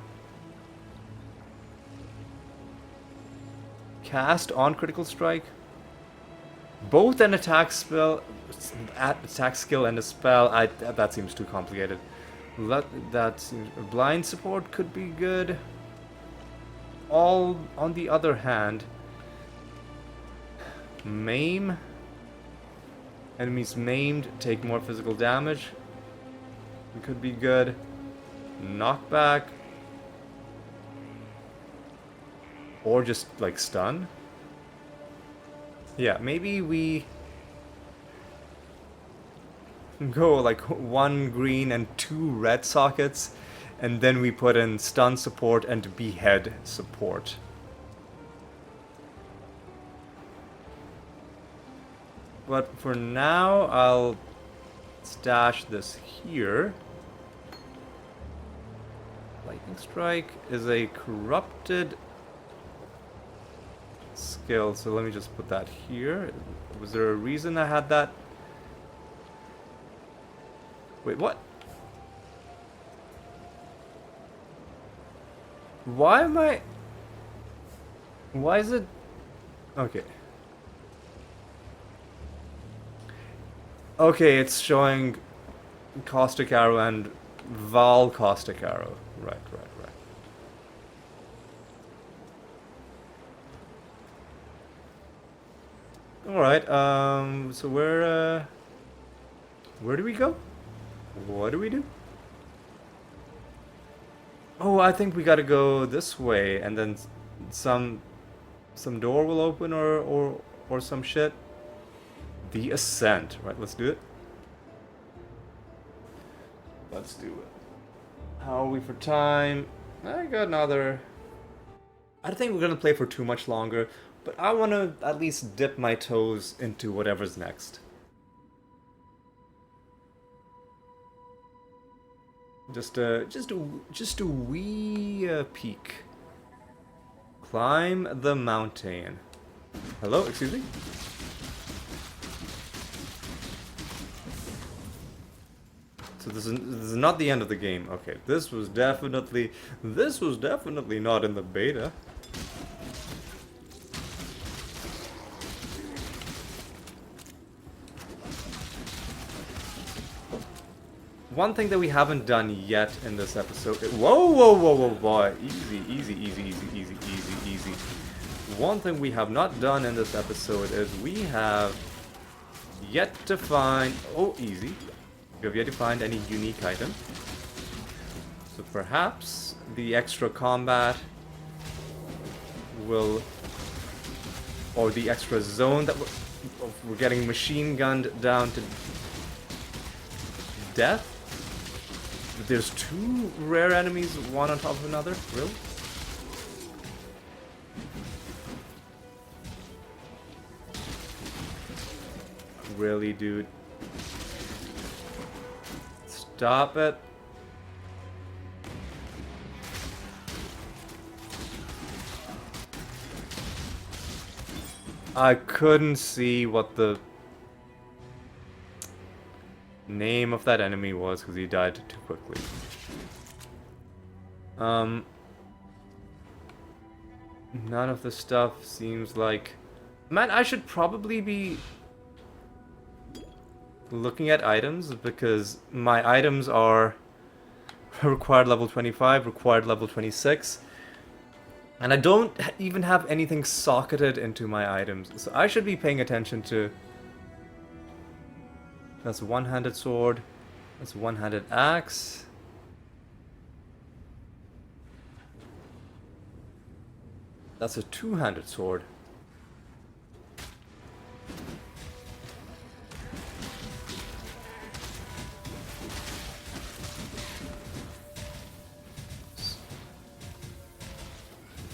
Cast on critical strike. Both an attack spell, attack skill and a spell. That seems too complicated. Blind support could be good. All on the other hand, maim. Enemies maimed take more physical damage. It could be good. Knockback. Or just like stun. Yeah, maybe we go like 1 green and 2 red sockets, and then we put in stun support and behead support. But for now, I'll stash this here. Lightning Strike is a corrupted skill, so let me just put that here. Was there a reason I had that? Wait, what? Why am I... Why is it... Okay. Okay, it's showing Caustic Arrow and Val Caustic Arrow. Right. Alright, so where do we go? What do we do? Oh, I think we gotta go this way, and then some door will open or some shit. The Ascent. Right, let's do it. Let's do it. How are we for time? I got another... I don't think we're gonna play for too much longer, but I want to at least dip my toes into whatever's next. Just a wee peek. Climb the mountain. Hello, excuse me? So this is not the end of the game. Okay, this was definitely not in the beta. One thing that we haven't done yet in this episode. Whoa, boy. Easy. One thing we have not done in this episode is we have yet to find. Oh, easy. We have yet to find any unique item. So perhaps the extra combat will. Or the extra zone that we're getting machine gunned down to death. There's two rare enemies, one on top of another? Really? Really, dude? Stop it. I couldn't see what the name of that enemy was because he died too quickly. None of the stuff seems like... Man, I should probably be looking at items because my items are required level 25, required level 26, and I don't even have anything socketed into my items, so I should be paying attention to... That's a one-handed sword. That's a one-handed axe. That's a two-handed sword.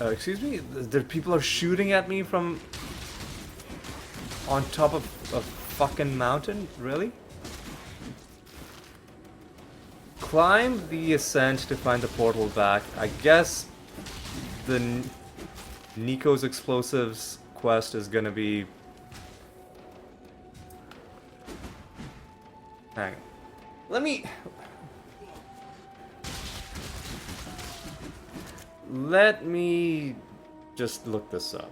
Excuse me? People are shooting at me from on top of a fucking mountain? Really? Climb the ascent to find the portal back. I guess the Nico's explosives quest is gonna be... Hang on. Let me just look this up.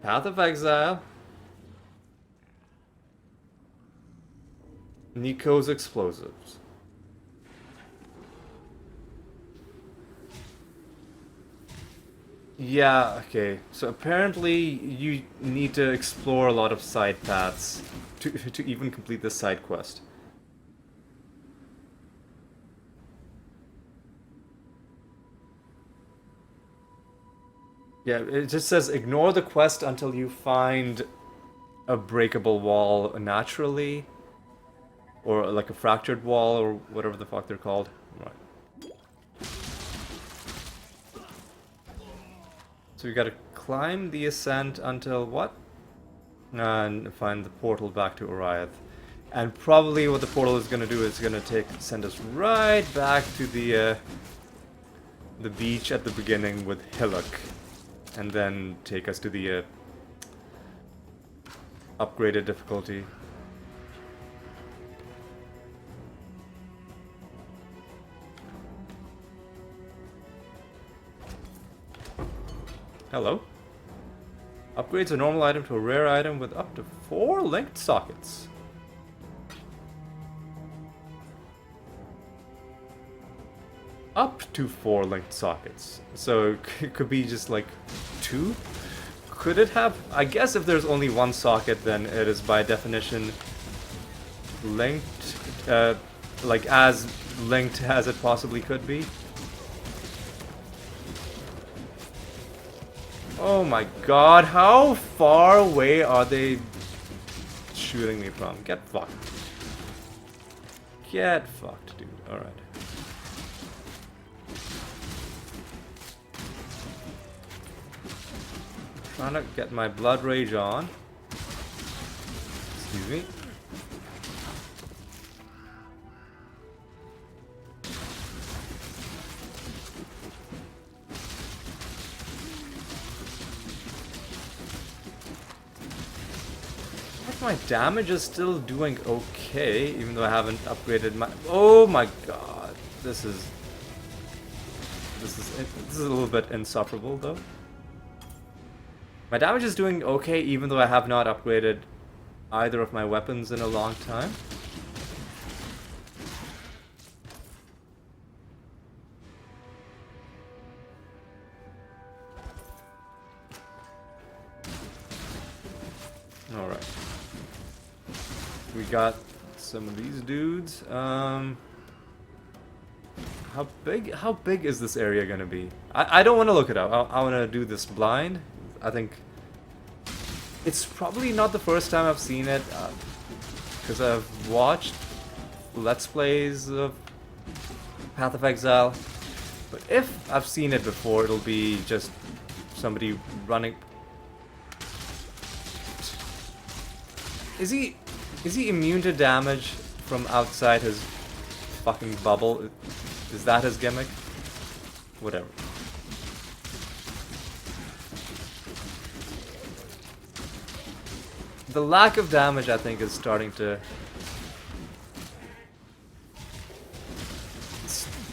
Path of Exile. Nico's explosives. Yeah, okay. So apparently you need to explore a lot of side paths to even complete this side quest. Yeah, it just says ignore the quest until you find a breakable wall naturally. Or like a fractured wall, or whatever the fuck they're called. Right. So we gotta climb the ascent until what? And find the portal back to Oriath. And probably what the portal is gonna do is gonna send us right back to the beach at the beginning with Hillock. And then take us to the upgraded difficulty. Hello. Upgrades a normal item to a rare item with up to 4 linked sockets. Up to 4 linked sockets. So it could be just like 2? Could it have? I guess if there's only 1 socket, then it is by definition linked, like as linked as it possibly could be. Oh my god, how far away are they shooting me from? Get fucked. Get fucked, dude. Alright. Trying to get my blood rage on. Excuse me. if my damage is still doing okay, even though I haven't upgraded my... Oh my god. This is a little bit insufferable though. My damage is doing okay even though I have not upgraded either of my weapons in a long time. Alright. We got some of these dudes. How big is this area gonna be? I don't want to look it up. I want to do this blind. I think it's probably not the first time I've seen it, because I've watched Let's Plays of Path of Exile. But if I've seen it before, it'll be just somebody running. Is he immune to damage from outside his fucking bubble? Is that his gimmick? Whatever. The lack of damage, I think, is starting to...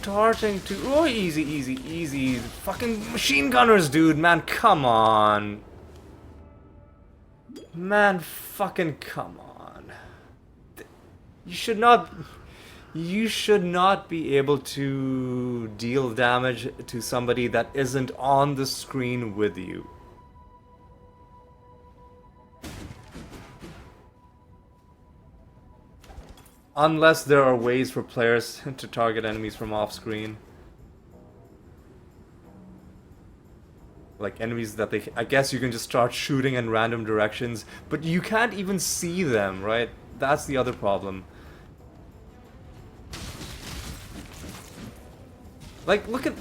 Oh, easy, easy, easy. Fucking machine gunners, dude. Man, come on. Man, fucking come on. You should not be able to deal damage to somebody that isn't on the screen with you. Unless there are ways for players to target enemies from off screen. Like enemies that I guess you can just start shooting in random directions, but you can't even see them, right? That's the other problem. Like, look at...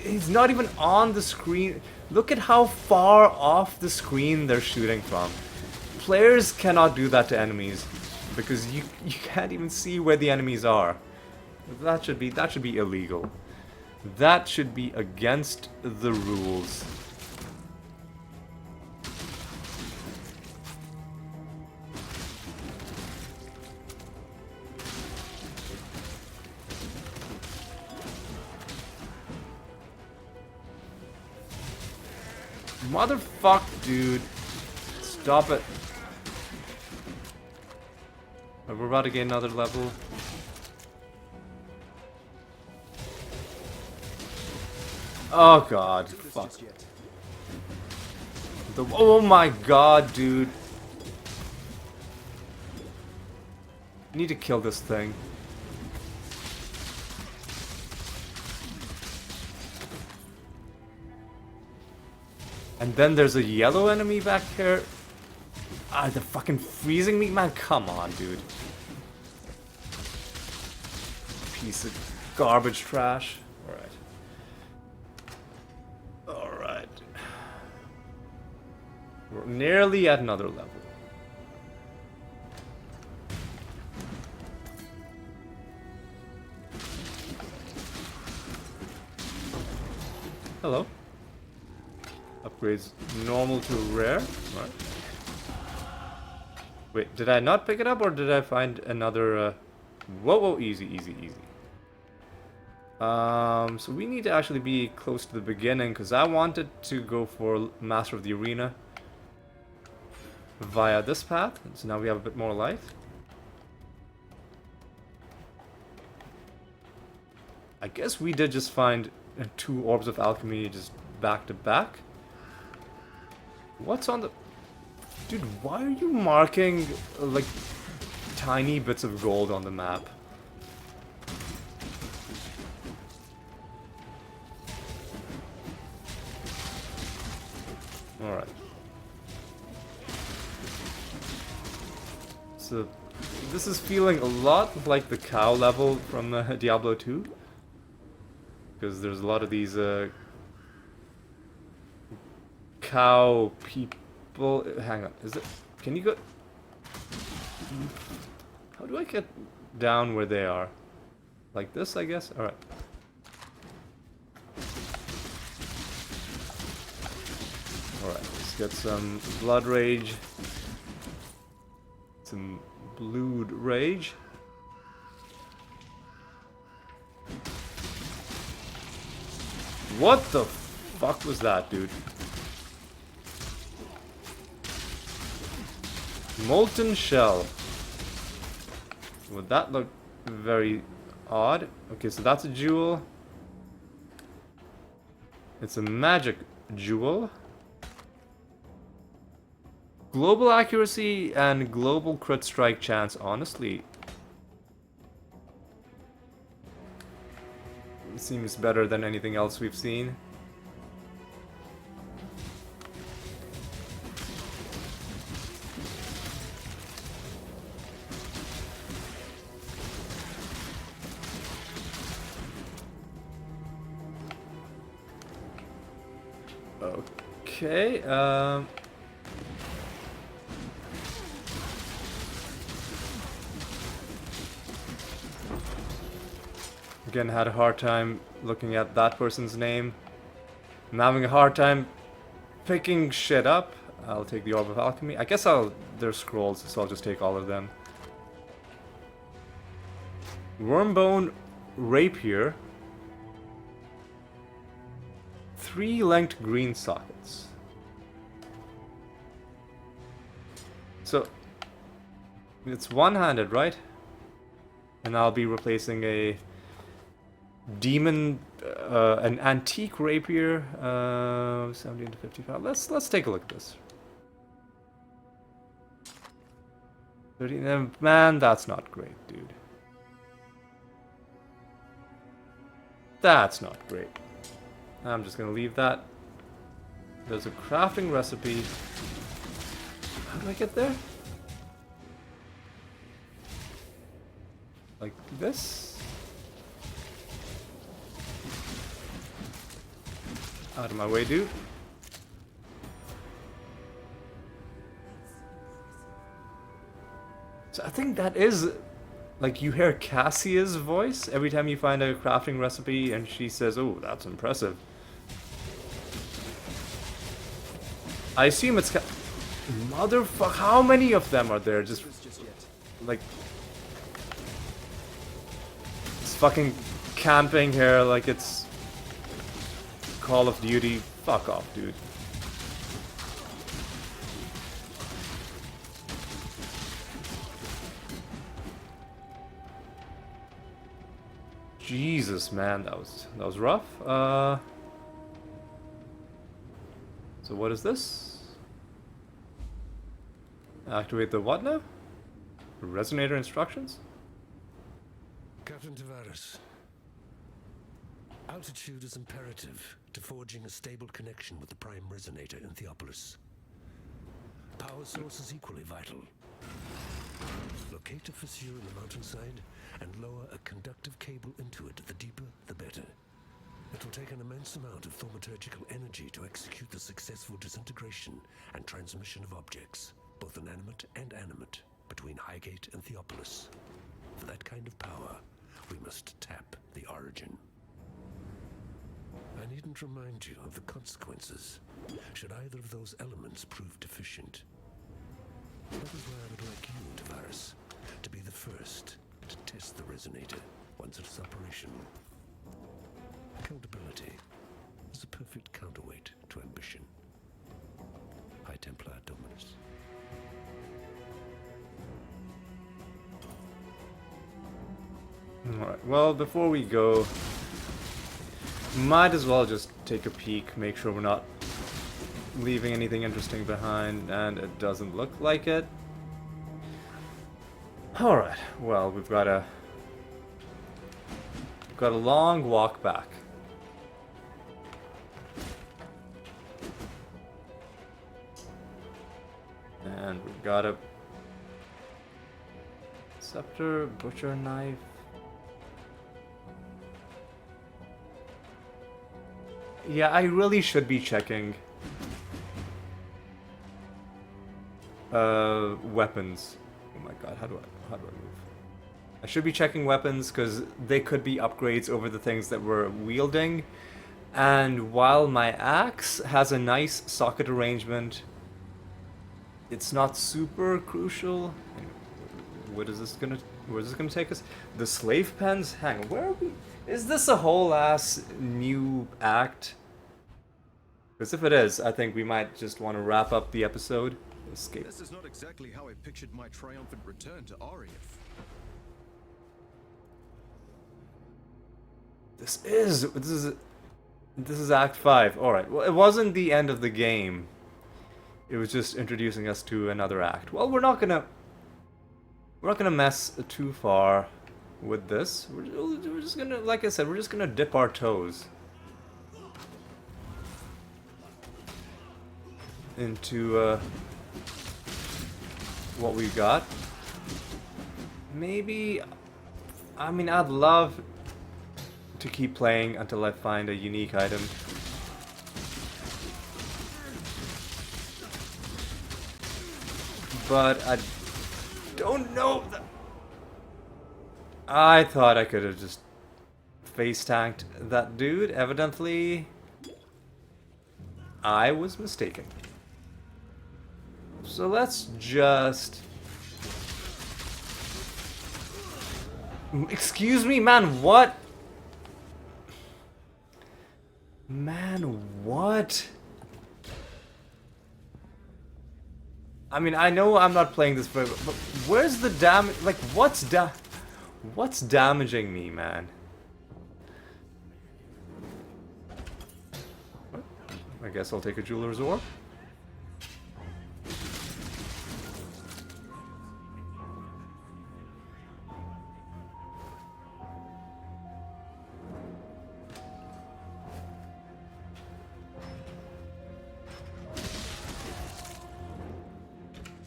He's not even on the screen. Look at how far off the screen they're shooting from. Players cannot do that to enemies, because you can't even see where the enemies are. That should be illegal. That should be against the rules. Motherfuck, dude. Stop it. We're about to get another level. Oh god, fuck. Oh my god, dude. Need to kill this thing. And then there's a yellow enemy back here. Ah, they're fucking freezing me? Man, come on, dude. Piece of garbage trash. Alright. Alright. We're nearly at another level. Hello. Upgrades normal to rare. Right. Wait, did I not pick it up or did I find another... Whoa, easy, easy, easy. So we need to actually be close to the beginning because I wanted to go for Master of the Arena via this path. So now we have a bit more life. I guess we did just find 2 Orbs of Alchemy just back to back. What's on the... Dude, why are you marking, like, tiny bits of gold on the map? Alright. So, this is feeling a lot like the cow level from Diablo 2. Because there's a lot of these, cow people. Hang on, is it? Can you go? How do I get down where they are? Like this, I guess? Alright. Alright, let's get some blood rage. Some Blood Rage. What the fuck was that, dude? Molten Shell. Would that look very odd? Okay, so that's a jewel. It's a magic jewel. Global accuracy and global crit strike chance, honestly. It seems better than anything else we've seen. Okay, again, had a hard time looking at that person's name. I'm having a hard time picking shit up. I'll take the Orb of Alchemy. I guess they're scrolls, so I'll just take all of them. Wormbone Rapier. 3 linked green sockets. So, it's one-handed, right? And I'll be replacing a demon, an antique rapier, 17 to 55. Let's take a look at this. 30, man, that's not great, dude. That's not great. I'm just gonna leave that. There's a crafting recipe. How do I get there? Like this? Out of my way, dude. So I think that is, like, you hear Cassia's voice every time you find a crafting recipe and she says, oh, that's impressive. I assume it's motherfucker, how many of them are there? Just like, it's fucking camping here like it's Call of Duty. Fuck off, dude. Jesus, man, that was rough. So what is this? Activate the what now? Resonator instructions?
Captain Tavares. Altitude is imperative to forging a stable connection with the prime resonator in Theopolis. Power source is equally vital. Locate a fissure in the mountainside and lower a conductive cable into it. The deeper, the better. It will take an immense amount of thaumaturgical energy to execute the successful disintegration and transmission of objects, both inanimate and animate, between Highgate and Theopolis. For that kind of power, we must tap the origin. I needn't remind you of the consequences should either of those elements prove deficient. That is why I would like you, Tavares, to be the first to test the resonator once it is operational. Accountability is a perfect counterweight to ambition. High Templar Dominus.
Alright, well, before we go, might as well just take a peek, make sure we're not leaving anything interesting behind, and it doesn't look like it. Alright, well, we've got a long walk back. And we've got a scepter, butcher knife. Yeah, I really should be checking weapons. Oh my god, how do I move? I should be checking weapons because they could be upgrades over the things that we're wielding. And while my axe has a nice socket arrangement, it's not super crucial. Anyway. Where's this gonna take us? The slave pens? Hang on, where are we? Is this a whole ass new act? Because if it is, I think we might just want to wrap up the episode. Escape.
This is not exactly how I pictured my triumphant return to Ariath.
This is Act 5. Alright, well, it wasn't the end of the game. It was just introducing us to another act. Well, we're not gonna mess too far with this. We're just gonna, like I said, we're just gonna dip our toes into what we got. Maybe, I mean, I'd love to keep playing until I find a unique item. But I don't know that. I thought I could have just face tanked that dude. Evidently, I was mistaken. So let's just... Excuse me, man, what? Man, what? I mean, I know I'm not playing this forever, but where's the damage? Like, what's damaging me, man? I guess I'll take a jeweler's orb.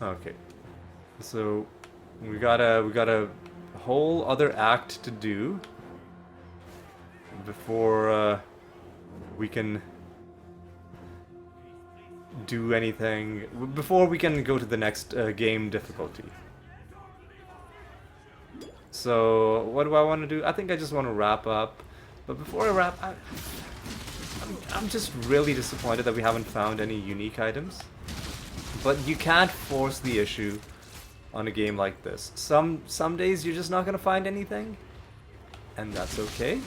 Okay, so we got a whole other act to do before we can do anything. Before we can go to the next game difficulty. So what do I want to do? I think I just want to wrap up. But before I wrap, I'm just really disappointed that we haven't found any unique items. But you can't force the issue on a game like this. Some days you're just not gonna find anything, and that's okay.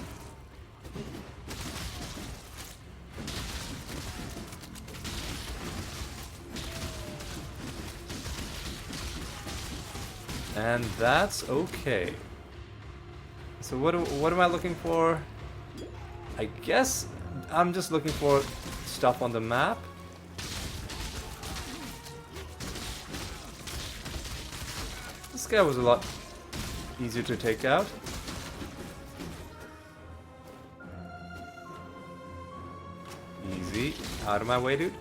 And that's okay. So what am I looking for? I guess I'm just looking for stuff on the map. This guy was a lot easier to take out. Easy. Out of my way, dude.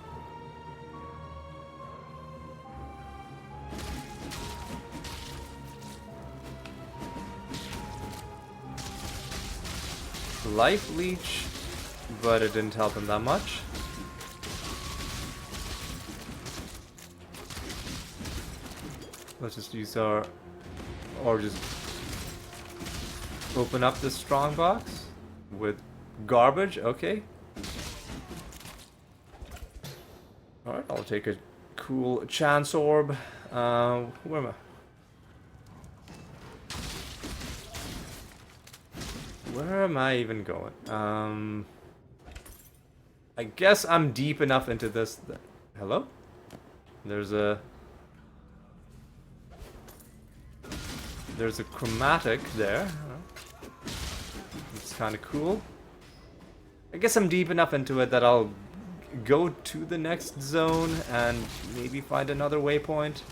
Life leech, but it didn't help him that much. Let's just use our, or just open up this strong box with garbage. Okay. Alright, I'll take a cool chance orb. Where am I? Where am I even going? I guess I'm deep enough into this. Hello? There's a chromatic there. It's kind of cool. I guess I'm deep enough into it that I'll go to the next zone and maybe find another waypoint.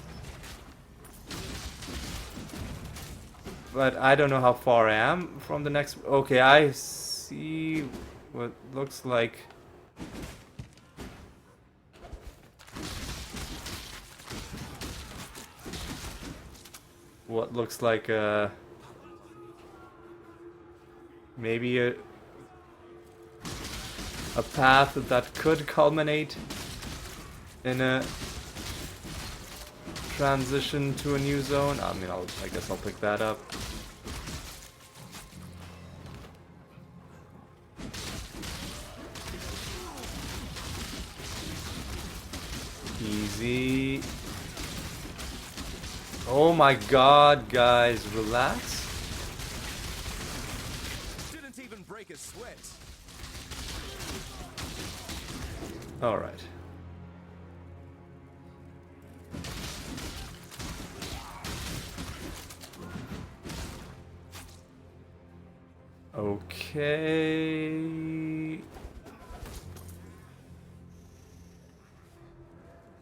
But I don't know how far I am from the next... Okay, I see what looks like... What looks like maybe a path that could culminate in a transition to a new zone. I mean, I guess I'll pick that up. Easy. Oh my god, guys, relax.
Didn't even break a sweat.
Alright. Okay.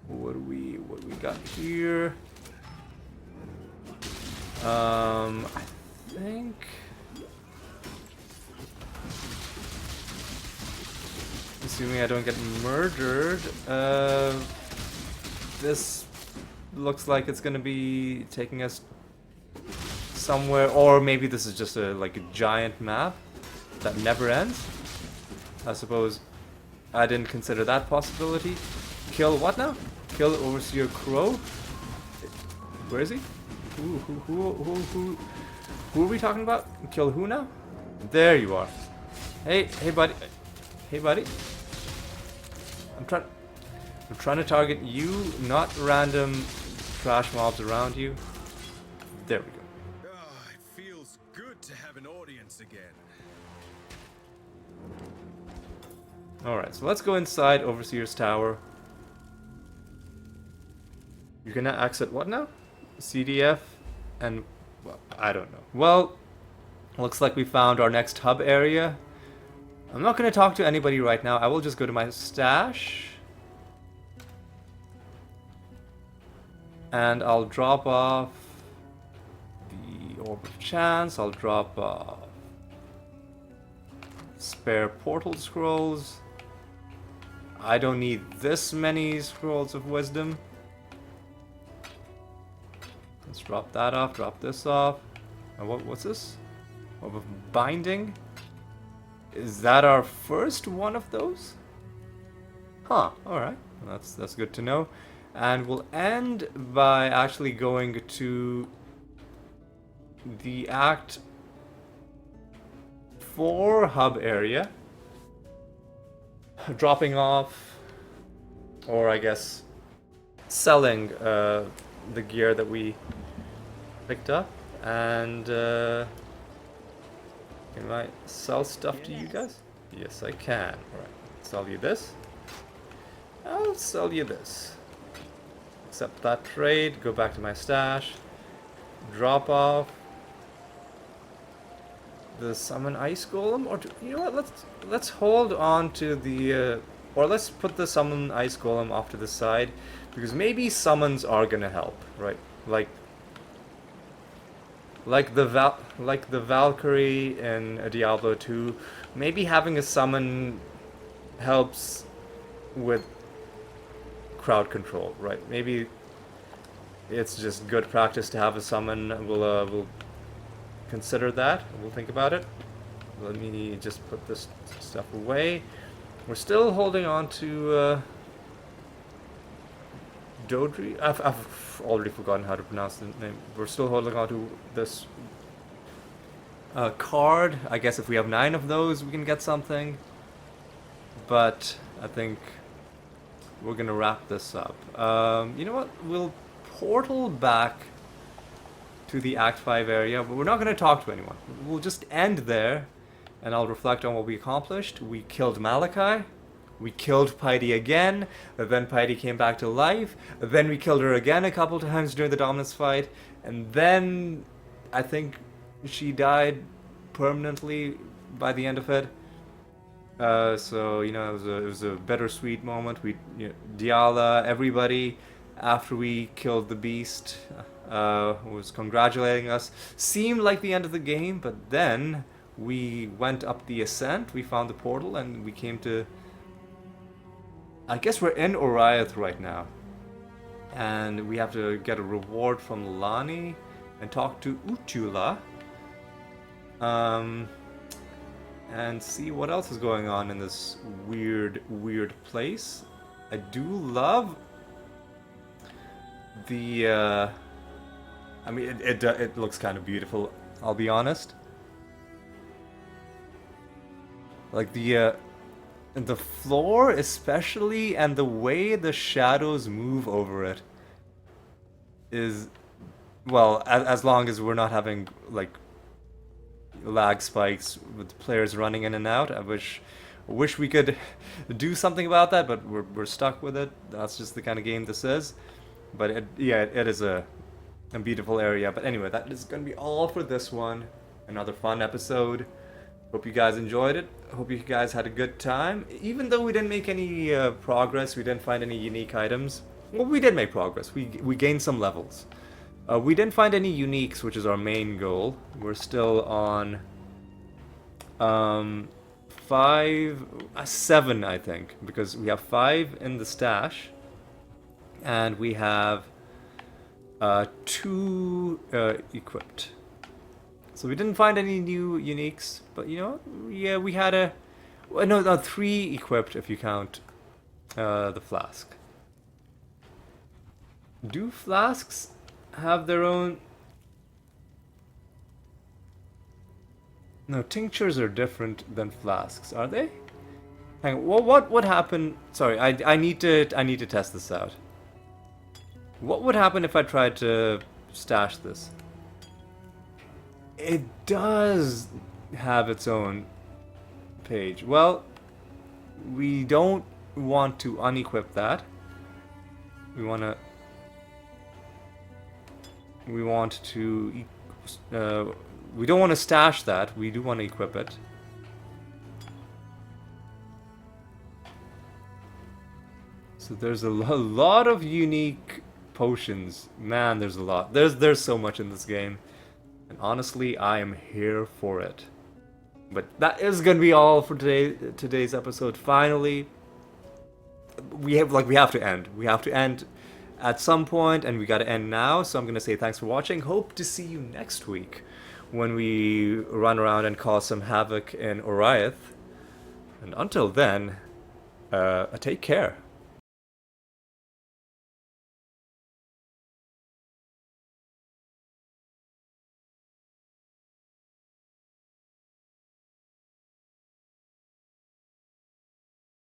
What do we got here? I think assuming I don't get murdered, this looks like it's gonna be taking us somewhere, or maybe this is just a giant map that never ends. I suppose I didn't consider that possibility. Kill what now? Kill Overseer Crow? Where is he? Who are we talking about? Kill who now? There you are. Hey buddy. Hey buddy. I'm trying to target you, not random trash mobs around you. There we go.
Ah, it feels good to have an audience again.
Alright, so let's go inside Overseer's Tower. You're gonna exit what now? CDF and... well, I don't know. Well, looks like we found our next hub area. I'm not gonna talk to anybody right now. I will just go to my stash. And I'll drop off the Orb of Chance. I'll drop off spare portal scrolls. I don't need this many scrolls of wisdom. Let's drop that off, drop this off. And what's this? Orb of Binding? Is that our first one of those? Huh, alright. That's good to know. And we'll end by actually going to the Act 4 hub area. Dropping off, or I guess selling the gear that we picked up. And can I sell stuff to you guys? Yes, I can. Alright, sell you this. I'll sell you this. Accept that trade, go back to my stash, drop off the summon ice golem, or you know what? Let's hold on to the or let's put the summon ice golem off to the side, because maybe summons are gonna help, right? Like the Valkyrie in Diablo 2, maybe having a summon helps with crowd control, right? Maybe it's just good practice to have a summon. We'll consider that. We'll think about it. Let me just put this stuff away. We're still holding on to Dodri. I've already forgotten how to pronounce the name. We're still holding on to this card. I guess if we have 9 of those, we can get something. But I think we're gonna wrap this up. You know what? We'll portal back to the Act 5 area, but we're not gonna talk to anyone. We'll just end there, and I'll reflect on what we accomplished. We killed Malachi. We killed Piety again. Then Piety came back to life. Then we killed her again a couple times during the Dominus fight, and then I think she died permanently by the end of it. So you know, it was a bittersweet moment. Diala, everybody, after we killed the beast, was congratulating us. Seemed like the end of the game, but then we went up the ascent. We found the portal, and we came to. I guess we're in Oriath right now, and we have to get a reward from Lani and talk to Utula. And see what else is going on in this weird place. I do love the I mean, it looks kind of beautiful, I'll be honest. Like the floor especially, and the way the shadows move over it is well, as long as we're not having like lag spikes with players running in and out. I wish we could do something about that, but we're stuck with it. That's just the kind of game this is. But it is a beautiful area. But anyway, that is gonna be all for this one. Another fun episode. Hope you guys enjoyed it. Hope you guys had a good time. Even though we didn't make any progress, we didn't find any unique items. Well, we did make progress. We gained some levels. We didn't find any uniques, which is our main goal. We're still on 7, I think, because we have 5 in the stash, and we have 2 equipped. So we didn't find any new uniques, but you know, yeah, we had no, 3 equipped if you count the flask. Do flasks have their own? No, tinctures are different than flasks, are they? Hang on, what happened? Sorry, I need to test this out. What would happen if I tried to stash this? It does have its own page. Well, we don't want to unequip that. We want to we don't want to stash that. We do want to equip it. So there's a lot of unique potions. Man, there's a lot. There's so much in this game. And honestly, I am here for it. But that is going to be all for today's episode. Finally, we have to end. We have to end at some point, and we got to end now. So I'm going to say thanks for watching. Hope to see you next week when we run around and cause some havoc in Oriath. And until then, take care.